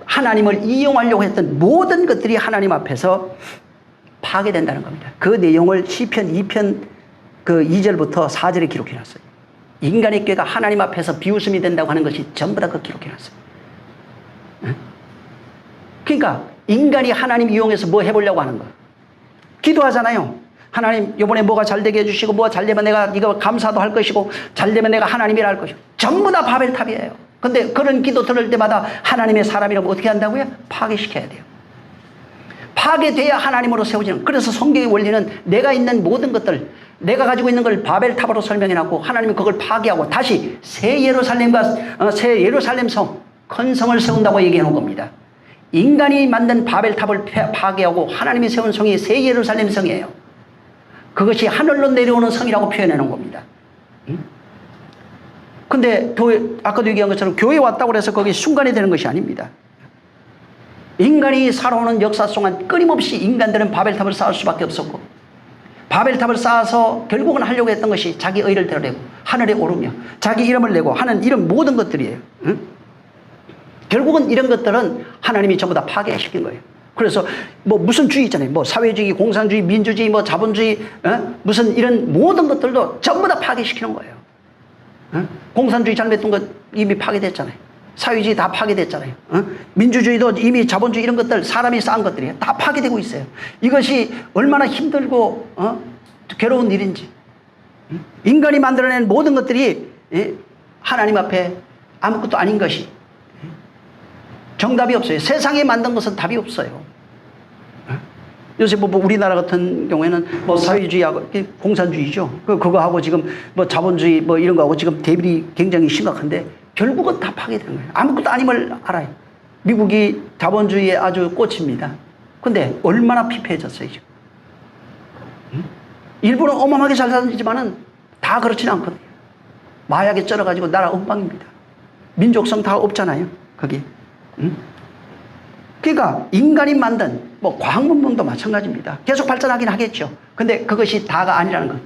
하나님을 이용하려고 했던 모든 것들이 하나님 앞에서 파괴된다는 겁니다. 그 내용을 시편 2편 그 2절부터 4절에 기록해놨어요. 인간의 꾀가 하나님 앞에서 비웃음이 된다고 하는 것이 전부 다 그 기록해놨어요. 그러니까 인간이 하나님 이용해서 뭐 해보려고 하는 거야. 기도하잖아요. 하나님 이번에 뭐가 잘 되게 해주시고 뭐가 잘 되면 내가 이거 감사도 할 것이고 잘 되면 내가 하나님이라 할 것이고 전부 다 바벨탑이에요. 근데 그런 기도 들을 때마다 하나님의 사람이라고 어떻게 한다고요? 파괴시켜야 돼요. 파괴돼야 하나님으로 세워지는. 그래서 성경의 원리는 내가 있는 모든 것들, 내가 가지고 있는 걸 바벨탑으로 설명해놨고 하나님은 그걸 파괴하고 다시 새 예루살렘과 새 예루살렘 성, 큰 성을 세운다고 얘기해 놓은 겁니다. 인간이 만든 바벨탑을 파괴하고 하나님이 세운 성이 새 예루살렘 성이에요. 그것이 하늘로 내려오는 성이라고 표현해 놓은 겁니다. 근데 아까도 얘기한 것처럼 교회에 왔다고 해서 거기 순간이 되는 것이 아닙니다. 인간이 살아오는 역사 동안 끊임없이 인간들은 바벨탑을 쌓을 수밖에 없었고 바벨탑을 쌓아서 결국은 하려고 했던 것이 자기 의를 드러내고 하늘에 오르며 자기 이름을 내고 하는 이런 모든 것들이에요. 결국은 이런 것들은 하나님이 전부 다 파괴시킨 거예요. 그래서 뭐 무슨 주의 있잖아요. 뭐 사회주의, 공산주의, 민주주의, 뭐 자본주의, 무슨 이런 모든 것들도 전부 다 파괴시키는 거예요. 공산주의 잘못된 것 이미 파괴됐잖아요. 사회주의 다 파괴됐잖아요. 민주주의도 이미 자본주의 이런 것들 사람이 쌓은 것들이에요. 다 파괴되고 있어요. 이것이 얼마나 힘들고 괴로운 일인지. 인간이 만들어낸 모든 것들이 하나님 앞에 아무것도 아닌 것이 정답이 없어요. 세상에 만든 것은 답이 없어요. 요새 뭐 우리나라 같은 경우에는 뭐 사회주의하고 공산주의죠. 그거하고 지금 뭐 자본주의 뭐 이런 거하고 지금 대립이 굉장히 심각한데 결국은 다 파괴되는 거예요. 아무것도 아님을 알아요. 미국이 자본주의의 아주 꽃입니다. 근데 얼마나 피폐해졌어요, 지금. 일부는 어마어마하게 잘 살지만은 다 그렇지는 않거든요. 마약에 쩔어가지고 나라 엉망입니다. 민족성 다 없잖아요, 거기. 그러니까 인간이 만든 뭐 과학문명도 마찬가지입니다. 계속 발전하긴 하겠죠. 근데 그것이 다가 아니라는 것.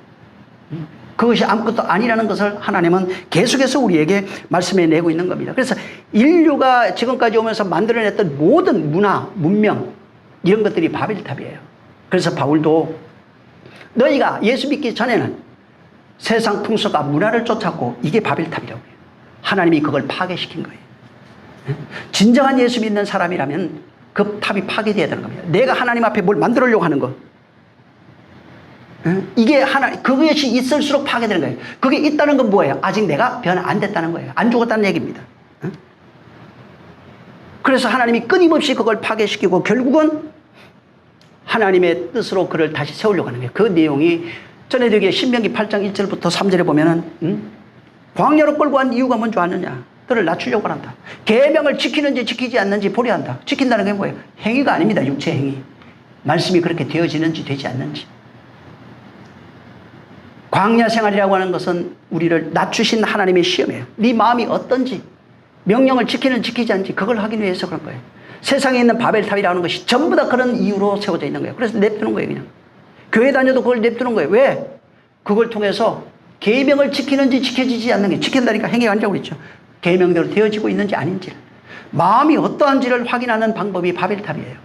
그것이 아무것도 아니라는 것을 하나님은 계속해서 우리에게 말씀해 내고 있는 겁니다. 그래서 인류가 지금까지 오면서 만들어냈던 모든 문화, 문명 이런 것들이 바벨탑이에요. 그래서 바울도 너희가 예수 믿기 전에는 세상 풍속과 문화를 쫓았고 이게 바벨탑이라고 해요. 하나님이 그걸 파괴시킨 거예요. 진정한 예수 믿는 사람이라면 그 탑이 파괴되어야 되는 겁니다. 내가 하나님 앞에 뭘 만들려고 하는 거. 이게 그것이 있을수록 파괴되는 거예요. 그게 있다는 건 뭐예요? 아직 내가 변화 안 됐다는 거예요. 안 죽었다는 얘기입니다. 그래서 하나님이 끊임없이 그걸 파괴시키고 결국은 하나님의 뜻으로 그를 다시 세우려고 하는 거예요. 그 내용이 전에도 여기 신명기 8장 1절부터 3절에 보면은 광야로 끌고 간 이유가 뭔지 아느냐? 그를 낮추려고 한다. 계명을 지키는지 지키지 않는지 보려 한다. 지킨다는 게 뭐예요? 행위가 아닙니다. 육체 행위. 말씀이 그렇게 되어지는지 되지 않는지. 광야 생활이라고 하는 것은 우리를 낮추신 하나님의 시험이에요. 네 마음이 어떤지, 명령을 지키는지 지키지 않는지 그걸 확인하기 위해서 그런 거예요. 세상에 있는 바벨탑이라는 것이 전부 다 그런 이유로 세워져 있는 거예요. 그래서 냅두는 거예요, 그냥. 교회 다녀도 그걸 냅두는 거예요. 왜? 그걸 통해서 계명을 지키는지 지켜지지 않는 게 지킨다니까 행위가 아니라고 그랬죠. 계명대로 되어지고 있는지 아닌지를. 마음이 어떠한지를 확인하는 방법이 바벨탑이에요.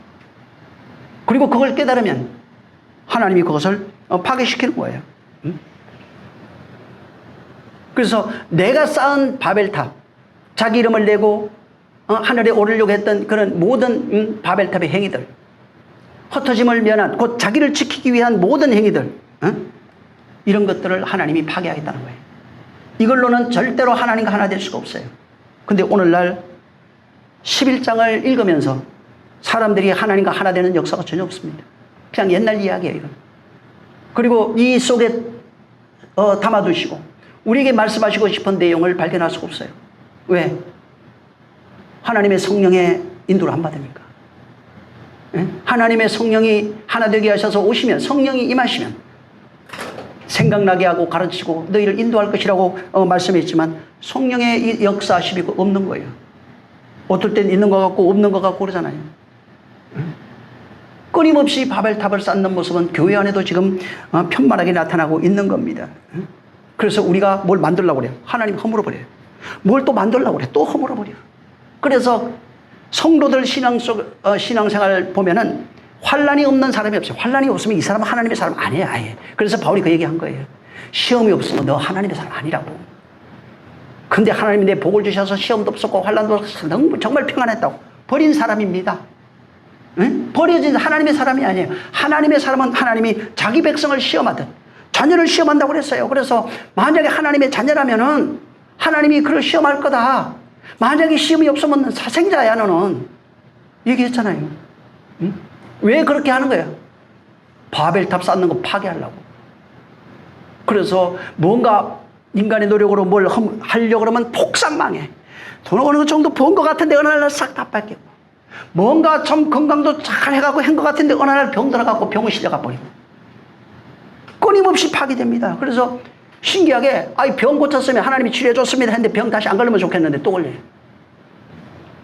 그리고 그걸 깨달으면 하나님이 그것을 파괴시키는 거예요. 그래서 내가 쌓은 바벨탑, 자기 이름을 내고 하늘에 오르려고 했던 그런 모든 바벨탑의 행위들, 흩어짐을 면한 곧 자기를 지키기 위한 모든 행위들, 이런 것들을 하나님이 파괴하겠다는 거예요. 이걸로는 절대로 하나님과 하나 될 수가 없어요. 근데 오늘날 11장을 읽으면서 사람들이 하나님과 하나 되는 역사가 전혀 없습니다. 그냥 옛날 이야기예요, 이건. 그리고 이 속에 담아두시고 우리에게 말씀하시고 싶은 내용을 발견할 수가 없어요. 왜? 하나님의 성령의 인도를 안 받으니까. 하나님의 성령이 하나 되게 하셔서 오시면, 성령이 임하시면 생각나게 하고 가르치고 너희를 인도할 것이라고 말씀했지만 성령의 역사하심이 없는 거예요. 어떨 땐 있는 것 같고 없는 것 같고 그러잖아요. 끊임없이 바벨탑을 쌓는 모습은 교회 안에도 지금 편만하게 나타나고 있는 겁니다. 그래서 우리가 뭘 만들려고 그래요. 하나님 허물어 버려요. 뭘 또 만들려고 그래요. 또 허물어 버려요. 그래서 성도들 신앙생활 보면은 환란이 없는 사람이 없어요. 환란이 없으면 이 사람은 하나님의 사람 아니에요, 아예. 그래서 바울이 그 얘기한 거예요. 시험이 없으면 너 하나님의 사람 아니라고. 근데 하나님이 내 복을 주셔서 시험도 없었고 환란도 없었고 너무 정말 평안했다고. 버린 사람입니다. 응? 버려진 하나님의 사람이 아니에요. 하나님의 사람은 하나님이 자기 백성을 시험하듯 자녀를 시험한다고 그랬어요. 그래서 만약에 하나님의 자녀라면은 하나님이 그를 시험할 거다. 만약에 시험이 없으면 사생자야 너는. 얘기했잖아요. 응? 왜 그렇게 하는 거예요? 바벨탑 쌓는 거 파괴하려고. 그래서 뭔가 인간의 노력으로 뭘 하려고 그러면 폭삭망해. 돈 어느 정도 번 것 같은데 어느 날 싹 다 뺏기고. 뭔가 좀 건강도 잘 해갖고 한 것 같은데 어느 날 병 들어갖고 병을 실려가 버리고. 끊임없이 파괴됩니다. 그래서 신기하게 병 고쳤으면 하나님이 치료해줬습니다 했는데 병 다시 안 걸리면 좋겠는데 또 걸려요.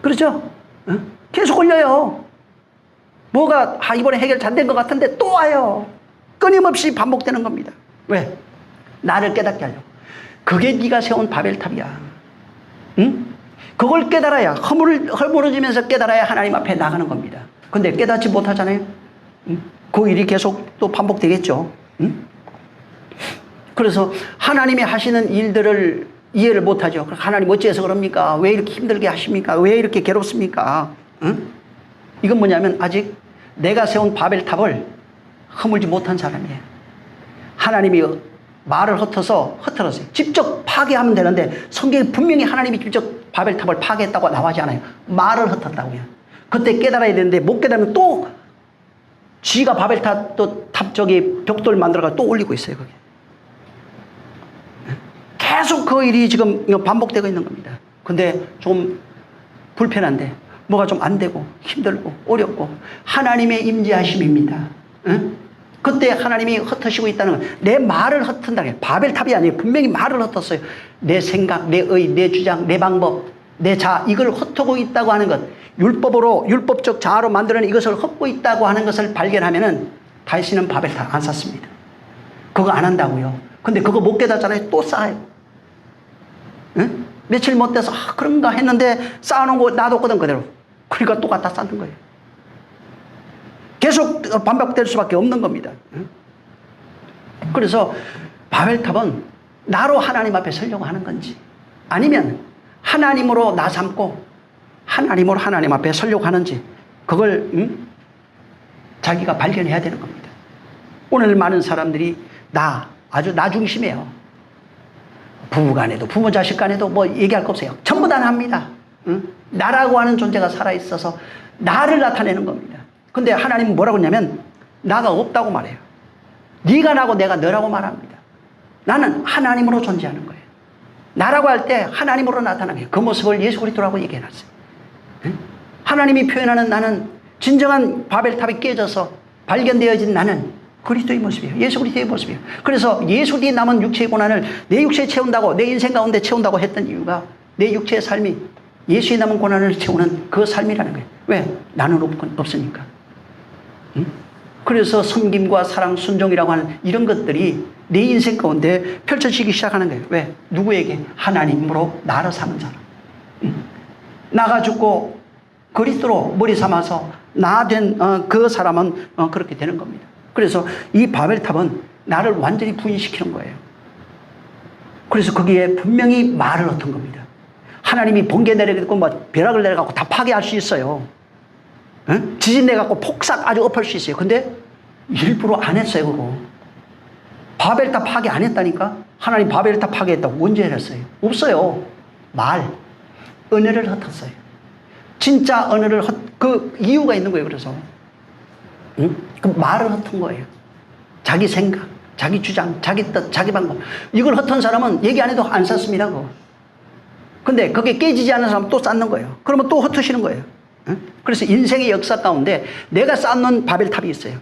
그렇죠? 응? 계속 걸려요. 뭐가 이번에 해결 잘 된 것 같은데 또 와요. 끊임없이 반복되는 겁니다. 왜? 나를 깨닫게 하려고. 그게 네가 세운 바벨탑이야. 응? 그걸 깨달아야 허물어지면서 깨달아야 하나님 앞에 나가는 겁니다. 근데 깨닫지 못하잖아요. 응? 그 일이 계속 또 반복되겠죠. 응? 그래서 하나님이 하시는 일들을 이해를 못하죠. 하나님 어찌해서 그럽니까? 왜 이렇게 힘들게 하십니까? 왜 이렇게 괴롭습니까? 응? 이건 뭐냐면 아직 내가 세운 바벨탑을 허물지 못한 사람이에요. 하나님이 말을 흩어졌어요. 직접 파괴하면 되는데 성경에 분명히 하나님이 직접 바벨탑을 파괴했다고 나와지 않아요. 말을 흩었다고요. 그때 깨달아야 되는데 못 깨달으면 또 지가 바벨탑 벽돌 만들어가 또 올리고 있어요. 거기. 계속 그 일이 지금 반복되고 있는 겁니다. 근데 좀 불편한데 뭐가 좀 안 되고 힘들고 어렵고 하나님의 임재하심입니다. 응? 그때 하나님이 흩으시고 있다는 건 내 말을 흩은다는 게 바벨탑이 아니에요. 분명히 말을 흩었어요. 내 생각, 내 의, 내 주장, 내 방법, 내 자 이걸 흩고 있다고 하는 것 율법적 자아로 만드는 이것을 흩고 있다고 하는 것을 발견하면은 다시는 바벨탑 안 쌓습니다. 그거 안 한다고요. 근데 그거 못 깨닫잖아요. 또 쌓아요. 응? 며칠 못 돼서 그런가 했는데 쌓아놓은 거 놔뒀거든 그대로. 그러니까 또 갖다 쌓는 거예요. 계속 반복될 수밖에 없는 겁니다. 그래서 바벨탑은 나로 하나님 앞에 서려고 하는 건지 아니면 하나님으로 나 삼고 하나님으로 하나님 앞에 서려고 하는지 그걸 자기가 발견해야 되는 겁니다. 오늘 많은 사람들이 아주 나 중심이에요. 부부간에도 부모 자식 간에도 뭐 얘기할 거 없어요. 전부 다 납니다. 나라고 하는 존재가 살아있어서 나를 나타내는 겁니다. 근데 하나님은 뭐라고 했냐면 나가 없다고 말해요. 네가 나고 내가 너라고 말합니다. 나는 하나님으로 존재하는 거예요. 나라고 할 때 하나님으로 나타나는 거예요. 그 모습을 예수 그리스도라고 얘기해놨어요. 하나님이 표현하는 나는 진정한 바벨탑이 깨져서 발견되어진 나는 그리스도의 모습이에요. 예수 그리스도의 모습이에요. 그래서 예수 뒤에 남은 육체의 고난을 내 육체에 채운다고 내 인생 가운데 채운다고 했던 이유가 내 육체의 삶이 예수에 남은 고난을 채우는 그 삶이라는 거예요. 왜? 나는 없으니까. 응? 그래서 섬김과 사랑, 순종이라고 하는 이런 것들이 내 인생 가운데 펼쳐지기 시작하는 거예요. 왜? 누구에게? 하나님으로 나를 사는 사람. 응? 나가 죽고 그리스도로 머리 삼아서 나 된 그 사람은 그렇게 되는 겁니다. 그래서 이 바벨탑은 나를 완전히 부인시키는 거예요. 그래서 거기에 분명히 말을 얻은 겁니다. 하나님이 번개 내려가고 뭐 벼락을 내려가고 다 파괴할 수 있어요. 응? 지진 내갖고 폭삭 아주 엎을 수 있어요. 근데 일부러 안 했어요. 그거. 바벨탑 파괴 안 했다니까. 하나님 바벨탑 파괴했다고 언제 했어요? 없어요. 언어를 흩었어요. 진짜 언어를 그 이유가 있는 거예요. 그래서 응? 그 말을 흩은 거예요. 자기 생각, 자기 주장, 자기 뜻, 자기 방법. 이걸 흩은 사람은 얘기 안 해도 안 쌓습니다. 그거. 근데 그게 깨지지 않는 사람은 또 쌓는 거예요. 그러면 또 흩으시는 거예요. 응? 그래서 인생의 역사 가운데 내가 쌓는 바벨탑이 있어요.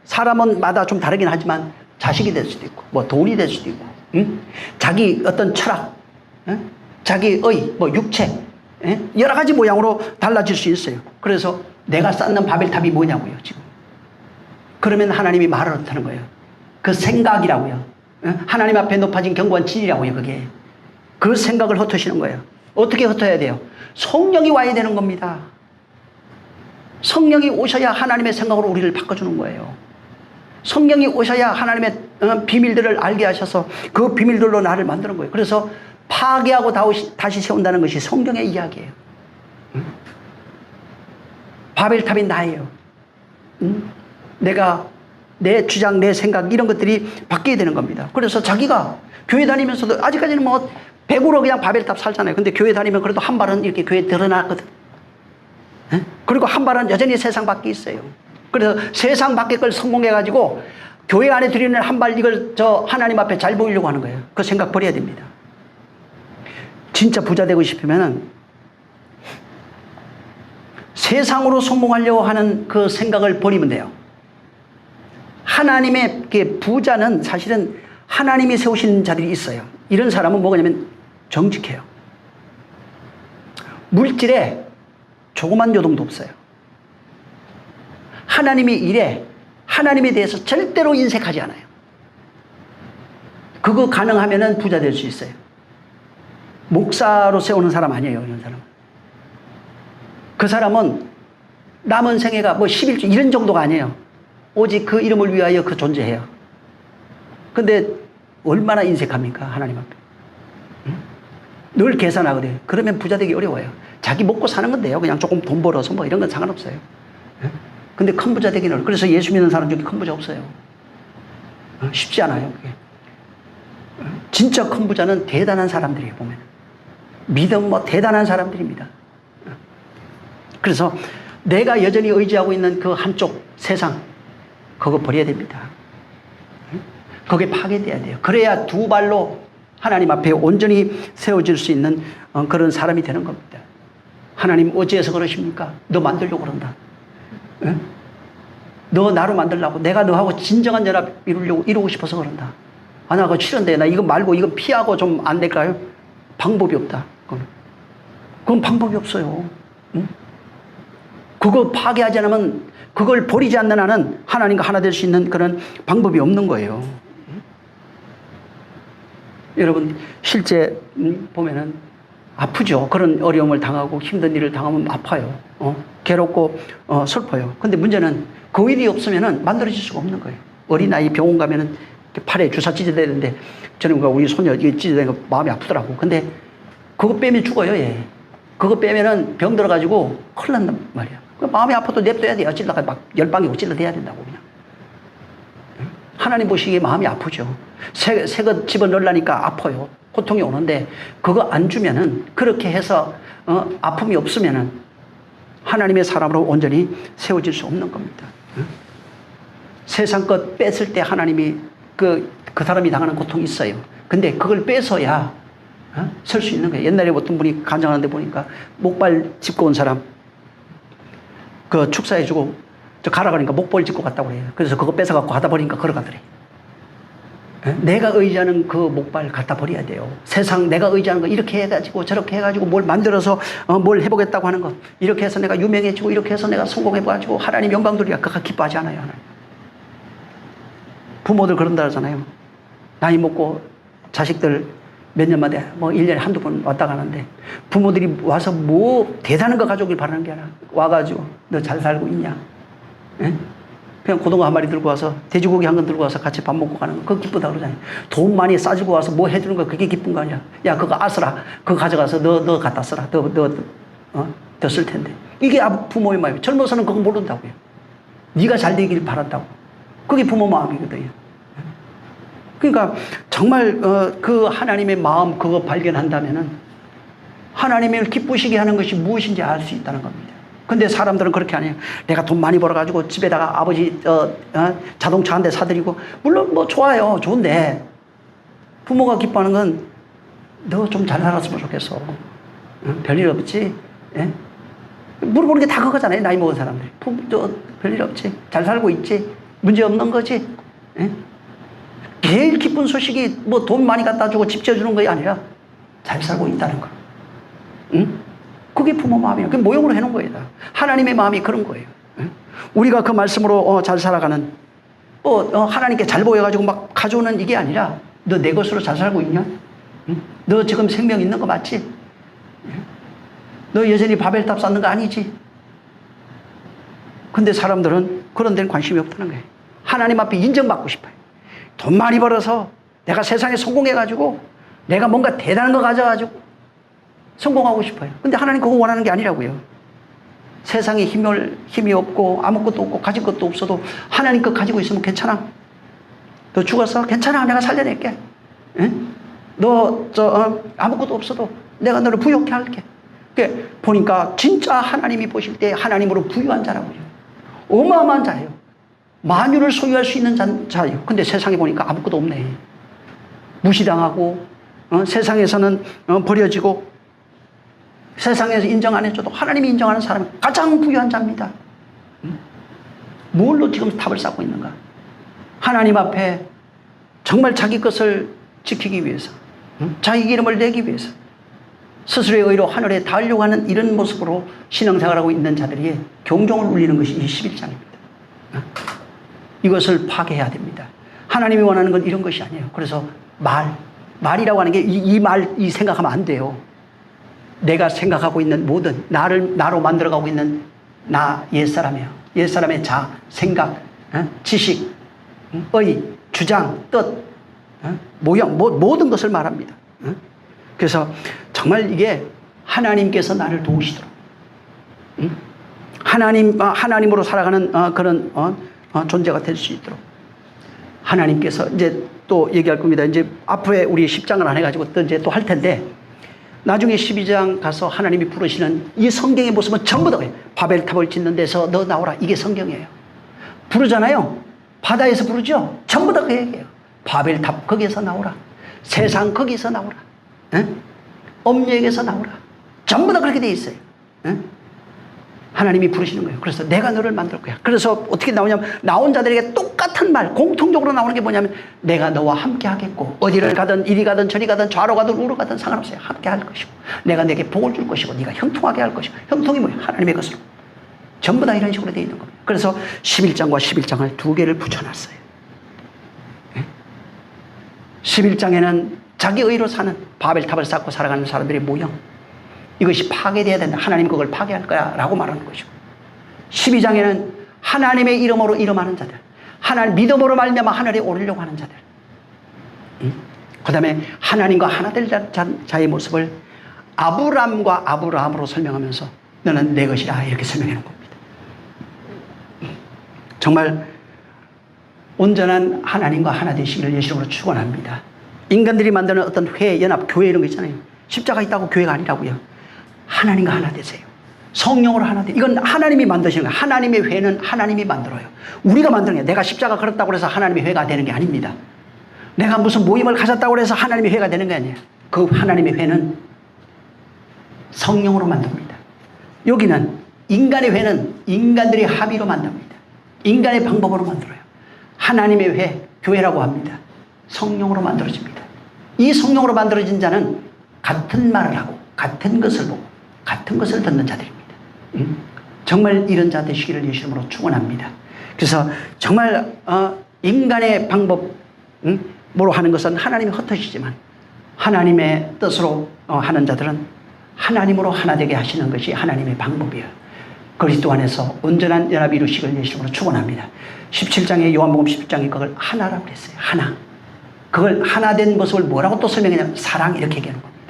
사람은 마다 좀 다르긴 하지만 자식이 될 수도 있고 뭐 돈이 될 수도 있고 응? 자기 어떤 철학, 응? 자기 뭐 육체 응? 여러 가지 모양으로 달라질 수 있어요. 그래서 내가 쌓는 바벨탑이 뭐냐고요 지금. 그러면 하나님이 말을 흩는 거예요. 그 생각이라고요. 응? 하나님 앞에 높아진 견고한 진이라고요. 그게. 그 생각을 흩으시는 거예요. 어떻게 흩어야 돼요? 성령이 와야 되는 겁니다. 성령이 오셔야 하나님의 생각으로 우리를 바꿔주는 거예요. 성령이 오셔야 하나님의 비밀들을 알게 하셔서 그 비밀들로 나를 만드는 거예요. 그래서 파괴하고 다시 세운다는 것이 성경의 이야기예요. 바벨탑이 나예요. 내가 내 주장, 내 생각 이런 것들이 바뀌어야 되는 겁니다. 그래서 자기가 교회 다니면서도 아직까지는 뭐 100으로 그냥 바벨탑 살잖아요. 근데 교회 다니면 그래도 한 발은 이렇게 교회에 드러났거든. 그리고 한 발은 여전히 세상 밖에 있어요. 그래서 세상 밖에 걸 성공해가지고 교회 안에 들이는 한 발 이걸 저 하나님 앞에 잘 보이려고 하는 거예요. 그 생각 버려야 됩니다. 진짜 부자 되고 싶으면은 세상으로 성공하려고 하는 그 생각을 버리면 돼요. 하나님의 부자는 사실은 하나님이 세우신 자들이 있어요. 이런 사람은 뭐냐면 정직해요. 물질에 조그만 요동도 없어요. 하나님의 일에 하나님에 대해서 절대로 인색하지 않아요. 그거 가능하면은 부자 될 수 있어요. 목사로 세우는 사람 아니에요, 이런 사람은. 그 사람은 남은 생애가 뭐 11주 이런 정도가 아니에요. 오직 그 이름을 위하여 그 존재해요. 근데 얼마나 인색합니까, 하나님 앞에. 늘 계산하거든요. 그러면 부자 되기 어려워요. 자기 먹고 사는 건데요. 그냥 조금 돈 벌어서 뭐 이런 건 상관없어요. 근데 큰 부자 되기는 어려워요. 그래서 예수 믿는 사람 중에 큰 부자 없어요. 쉽지 않아요, 그게. 진짜 큰 부자는 대단한 사람들이에요, 보면. 믿음 뭐 대단한 사람들입니다. 그래서 내가 여전히 의지하고 있는 그 한쪽 세상, 그거 버려야 됩니다. 그게 파괴돼야 돼요. 그래야 두 발로 하나님 앞에 온전히 세워질 수 있는 그런 사람이 되는 겁니다. 하나님 어찌해서 그러십니까? 너 만들려고 그런다. 응? 너 나로 만들려고, 내가 너하고 진정한 연합 이루고 싶어서 그런다. 아, 나 그거 싫은데, 나 이거 말고 이거 피하고 좀 안 될까요? 방법이 없다. 그건 방법이 없어요. 응? 그거 파괴하지 않으면, 그걸 버리지 않는 한은 하나님과 하나 될 수 있는 그런 방법이 없는 거예요. 응? 여러분, 실제 보면은 아프죠. 그런 어려움을 당하고 힘든 일을 당하면 아파요. 괴롭고 슬퍼요. 근데 문제는 그 일이 없으면은 만들어질 수가 없는 거예요. 어린아이 병원 가면은 팔에 주사 찢어야 되는데, 저는 우리 소녀 이게 찢어야 되니까 마음이 아프더라고. 근데 그거 빼면 죽어요, 얘. 그거 빼면은 병 들어가지고 큰일 난단 말이야. 마음이 아파도 냅둬야 돼요. 찔러가 막 열방이고 찔러대야 된다고, 그냥. 하나님 보시기에 마음이 아프죠. 새것 집어넣으려니까 아파요. 고통이 오는데, 그거 안 주면은, 그렇게 해서, 아픔이 없으면은, 하나님의 사람으로 온전히 세워질 수 없는 겁니다. 세상 것 뺐을 때 하나님이 그 사람이 당하는 고통이 있어요. 근데 그걸 빼서야, 설 수 있는 거예요. 옛날에 어떤 분이 간증하는데 보니까, 목발 짚고 온 사람, 그 축사해주고, 저 가라 그러니까 목발 짚고 갔다고 그래요. 그래서 그거 뺏어갖고 가다 버리니까 걸어가더래. 내가 의지하는 그 목발 갖다 버려야 돼요. 세상 내가 의지하는 거 이렇게 해가지고 저렇게 해가지고 뭘 만들어서 뭘 해보겠다고 하는 거, 이렇게 해서 내가 유명해지고 이렇게 해서 내가 성공해가지고 하나님 영광 돌리야, 그거 기뻐하지 않아요, 하나님. 부모들 그런다 하잖아요. 나이 먹고 자식들 몇 년 만에 뭐 1년에 한두 번 왔다 가는데, 부모들이 와서 뭐 대단한 거 가져오길 바라는 게 아니라, 와가지고 너 잘 살고 있냐? 에? 그냥 고등어 한 마리 들고 와서, 돼지고기 한 건 들고 와서 같이 밥 먹고 가는 거, 그거 기쁘다 그러잖아요. 돈 많이 싸지고 와서 뭐 해주는 거, 그게 기쁜 거 아니야. 야, 그거 아쓰라. 그거 가져가서 너 갖다 쓰라. 더 쓸 텐데. 이게 부모의 마음이에요. 젊어서는 그거 모른다고요. 네가 잘 되길 바란다고. 그게 부모 마음이거든요. 그러니까 정말 그 하나님의 마음 그거 발견한다면은 하나님을 기쁘시게 하는 것이 무엇인지 알 수 있다는 겁니다. 근데 사람들은 그렇게 안 해요. 내가 돈 많이 벌어가지고 집에다가 아버지 자동차 한 대 사드리고, 물론 뭐 좋아요. 좋은데 부모가 기뻐하는 건 너 좀 잘 살았으면 좋겠어. 별일 없지? 예? 물어보는 게 다 그거잖아요. 나이 먹은 사람들이. 너 별일 없지? 잘 살고 있지? 문제 없는 거지? 예? 제일 기쁜 소식이 뭐 돈 많이 갖다 주고 집 지어주는 것이 아니라 잘 살고 있다는 거. 응? 그게 부모 마음이에요. 그게 모형으로 해놓은 거예요. 하나님의 마음이 그런 거예요. 우리가 그 말씀으로 잘 살아가는, 하나님께 잘 보여가지고 막 가져오는 이게 아니라, 너 내 것으로 잘 살고 있냐? 너 지금 생명 있는 거 맞지? 너 여전히 바벨탑 쌓는 거 아니지? 근데 사람들은 그런 데는 관심이 없다는 거예요. 하나님 앞에 인정받고 싶어요. 돈 많이 벌어서 내가 세상에 성공해가지고 내가 뭔가 대단한 거 가져가지고 성공하고 싶어요. 근데 하나님 그거 원하는 게 아니라고요. 세상에 힘이 없고 아무것도 없고 가진 것도 없어도 하나님 거 가지고 있으면 괜찮아. 너 죽었어? 괜찮아. 내가 살려낼게. 너 아무것도 없어도 내가 너를 부욕해 할게. 보니까 진짜 하나님이 보실 때 하나님으로 부유한 자라고요. 어마어마한 자예요. 만유를 소유할 수 있는 자예요. 근데 세상에 보니까 아무것도 없네. 무시당하고 세상에서는 버려지고 세상에서 인정 안 해줘도 하나님이 인정하는 사람은 가장 부유한 자입니다. 뭘로 지금 탑을 쌓고 있는가? 하나님 앞에 정말 자기 것을 지키기 위해서, 자기 이름을 내기 위해서 스스로의 의로 하늘에 닿으려고 하는 이런 모습으로 신앙생활하고 있는 자들이 경종을 울리는 것이 이 11장입니다. 이것을 파괴해야 됩니다. 하나님이 원하는 건 이런 것이 아니에요. 그래서 말이라고 하는 게 이 생각하면 안 돼요. 내가 생각하고 있는 모든 나로 만들어가고 있는 나 옛사람이에요. 옛사람의 생각, 지식, 주장, 뜻, 모형, 모든 것을 말합니다. 그래서 정말 이게 하나님께서 나를 도우시도록 하나님으로 살아가는 그런 존재가 될 수 있도록 하나님께서 이제 또 얘기할 겁니다. 이제 앞으로 우리 10장을 안 해가지고 또 이제 또 할 텐데 나중에 12장 가서 하나님이 부르시는 이 성경의 모습은 전부 다 바벨탑을 짓는 데서 너 나오라. 이게 성경이에요. 부르잖아요. 바다에서 부르죠. 전부 다 그 얘기예요. 바벨탑 거기에서 나오라. 세상 거기서 나오라. 엄력에서 나오라. 전부 다 그렇게 돼 있어요. 하나님이 부르시는 거예요. 그래서 내가 너를 만들 거야. 그래서 어떻게 나오냐면 나온 자들에게 똑같은 말, 공통적으로 나오는 게 뭐냐면 내가 너와 함께 하겠고 어디를 가든 이리 가든 저리 가든 좌로 가든 우로 가든 상관없어요. 함께 할 것이고 내가 내게 복을 줄 것이고 네가 형통하게 할 것이고 형통이 뭐예요? 하나님의 것으로. 전부 다 이런 식으로 되어 있는 겁니다. 그래서 11장과 11장을 두 개를 붙여놨어요. 11장에는 자기 의로 사는 바벨탑을 쌓고 살아가는 사람들의 모형, 이것이 파괴되어야 된다. 하나님 그걸 파괴할 거야 라고 말하는 것이고 12장에는 하나님의 이름으로 이름하는 자들, 하나님 믿음으로 말미암아 하늘에 오르려고 하는 자들, 그 다음에 하나님과 하나 될 자의 모습을 아브람과 아브라함으로 설명하면서 너는 내 것이라 이렇게 설명해 놓은 겁니다. 정말 온전한 하나님과 하나 되시기를 예수님으로 축원합니다. 인간들이 만드는 어떤 회, 연합, 교회 이런 거 있잖아요. 십자가 있다고 교회가 아니라고요. 하나님과 하나 되세요. 성령으로 하나 돼. 이건 하나님이 만드시는 거예요. 하나님의 회는 하나님이 만들어요. 우리가 만드는 거예요. 내가 십자가 걸었다고 해서 하나님의 회가 되는 게 아닙니다. 내가 무슨 모임을 가졌다고 해서 하나님의 회가 되는 게 아니에요. 그 하나님의 회는 성령으로 만듭니다. 여기는 인간의 회는 인간들이 합의로 만듭니다. 인간의 방법으로 만들어요. 하나님의 회, 교회라고 합니다. 성령으로 만들어집니다. 이 성령으로 만들어진 자는 같은 말을 하고 같은 것을 보고 같은 것을 듣는 자들입니다. 정말 이런 자 되시기를 예수님으로 축원합니다. 그래서 정말 인간의 방법으로 하는 것은 하나님이 흩어지지만 하나님의 뜻으로 하는 자들은 하나님으로 하나 되게 하시는 것이 하나님의 방법이에요. 그리스도 안에서 온전한 연합이 이루시기를 예수님으로 축원합니다. 17장에 요한복음 10장에 그걸 하나라고 했어요. 하나. 그걸 하나 된 모습을 뭐라고 또 설명했냐면 사랑 이렇게 얘기하는 겁니다.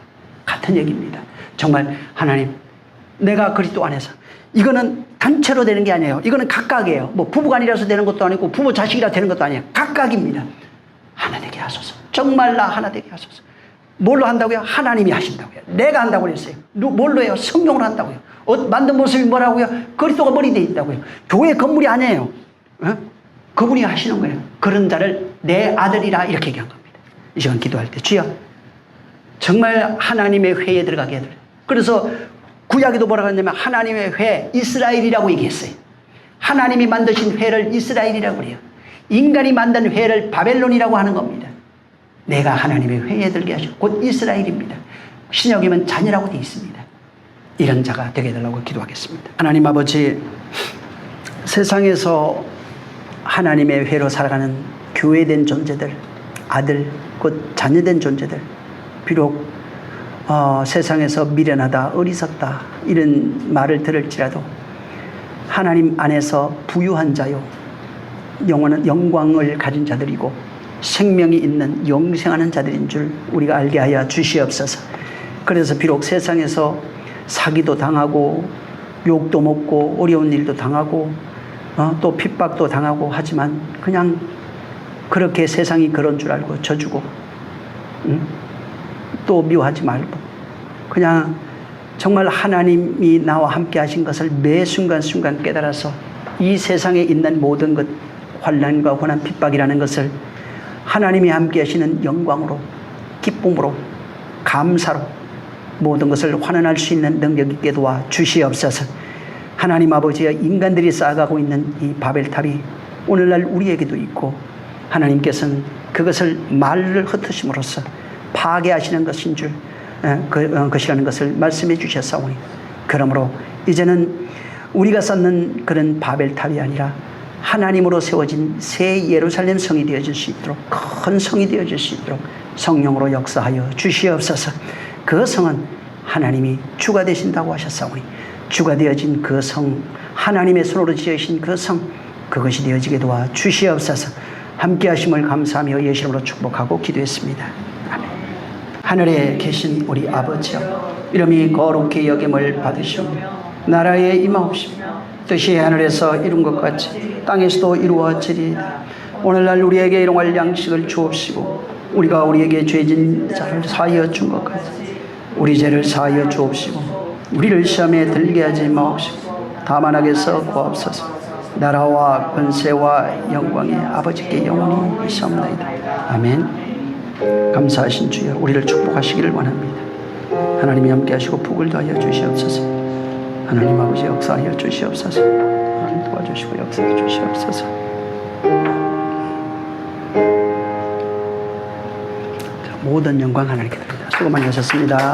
같은 얘기입니다. 정말 하나님, 내가 그리스도 안에서 이거는 단체로 되는 게 아니에요. 이거는 각각이에요. 뭐 부부간이라서 되는 것도 아니고 부모 자식이라 되는 것도 아니에요. 각각입니다. 하나 되게 하소서. 정말 나 하나 되게 하소서. 뭘로 한다고요? 하나님이 하신다고요. 내가 한다고 그랬어요. 뭘로 해요? 성령으로 한다고요. 만든 모습이 뭐라고요? 그리스도가 머리 돼 있다고요. 교회 건물이 아니에요. 그분이 하시는 거예요. 그런 자를 내 아들이라 이렇게 얘기한 겁니다. 이 시간 기도할 때 주여 정말 하나님의 회에 들어가게 해드려요. 그래서 구약에도 뭐라고 했냐면 하나님의 회 이스라엘이라고 얘기했어요. 하나님이 만드신 회를 이스라엘이라고 그래요. 인간이 만든 회를 바벨론이라고 하는 겁니다. 내가 하나님의 회에 들게 하시고 곧 이스라엘입니다. 신약이면 자녀라고 되어 있습니다. 이런 자가 되게 해달라고 기도하겠습니다. 하나님 아버지, 세상에서 하나님의 회로 살아가는 교회된 존재들, 아들 곧 자녀된 존재들, 비록 세상에서 미련하다, 어리석다 이런 말을 들을지라도 하나님 안에서 부유한 자요, 영원한 영광을 가진 자들이고 생명이 있는 영생하는 자들인 줄 우리가 알게 하여 주시옵소서. 그래서 비록 세상에서 사기도 당하고 욕도 먹고 어려운 일도 당하고 또 핍박도 당하고 하지만 그냥 그렇게 세상이 그런 줄 알고 져주고 또 미워하지 말고 그냥 정말 하나님이 나와 함께 하신 것을 매 순간순간 깨달아서 이 세상에 있는 모든 것 환난과 고난 핍박이라는 것을 하나님이 함께 하시는 영광으로 기쁨으로 감사로 모든 것을 환원할 수 있는 능력 있게 도와 주시옵소서. 하나님 아버지여, 인간들이 쌓아가고 있는 이 바벨탑이 오늘날 우리에게도 있고 하나님께서는 그것을 말을 흩으심으로써 파괴하시는 것인 줄 것이라는 것을 말씀해 주셨사오니, 그러므로 이제는 우리가 쌓는 그런 바벨탑이 아니라 하나님으로 세워진 새 예루살렘 성이 되어질 수 있도록, 큰 성이 되어질 수 있도록 성령으로 역사하여 주시옵소서. 그 성은 하나님이 주가 되신다고 하셨사오니 주가 되어진 그 성, 하나님의 손으로 지으신 그 성, 그것이 되어지게 도와 주시옵소서. 함께 하심을 감사하며 예수 이름으로 축복하고 기도했습니다. 아멘. 하늘에 계신 우리 아버지여, 이름이 거룩히 여김을 받으시오. 나라에 임하옵시며 뜻이 하늘에서 이룬 것 같이 땅에서도 이루어지리이다. 오늘날 우리에게 일용할 양식을 주옵시고 우리가 우리에게 죄진 자를 사하여 준 것 같이 우리 죄를 사하여 주옵시고 우리를 시험에 들게 하지 마옵시고 다만 악에서 구하옵소서. 나라와 권세와 영광이 아버지께 영원히 있사옵나이다. 아멘. 감사하신 주여, 우리를 축복하시기를 원합니다. 하나님이 함께 하시고 복을 더하여 주시옵소서. 하나님 아버지 역사하여 주시옵소서. 하나님 도와주시고 역사해 주시옵소서. 모든 영광 하나님께 드립니다. 수고 많이 하셨습니다.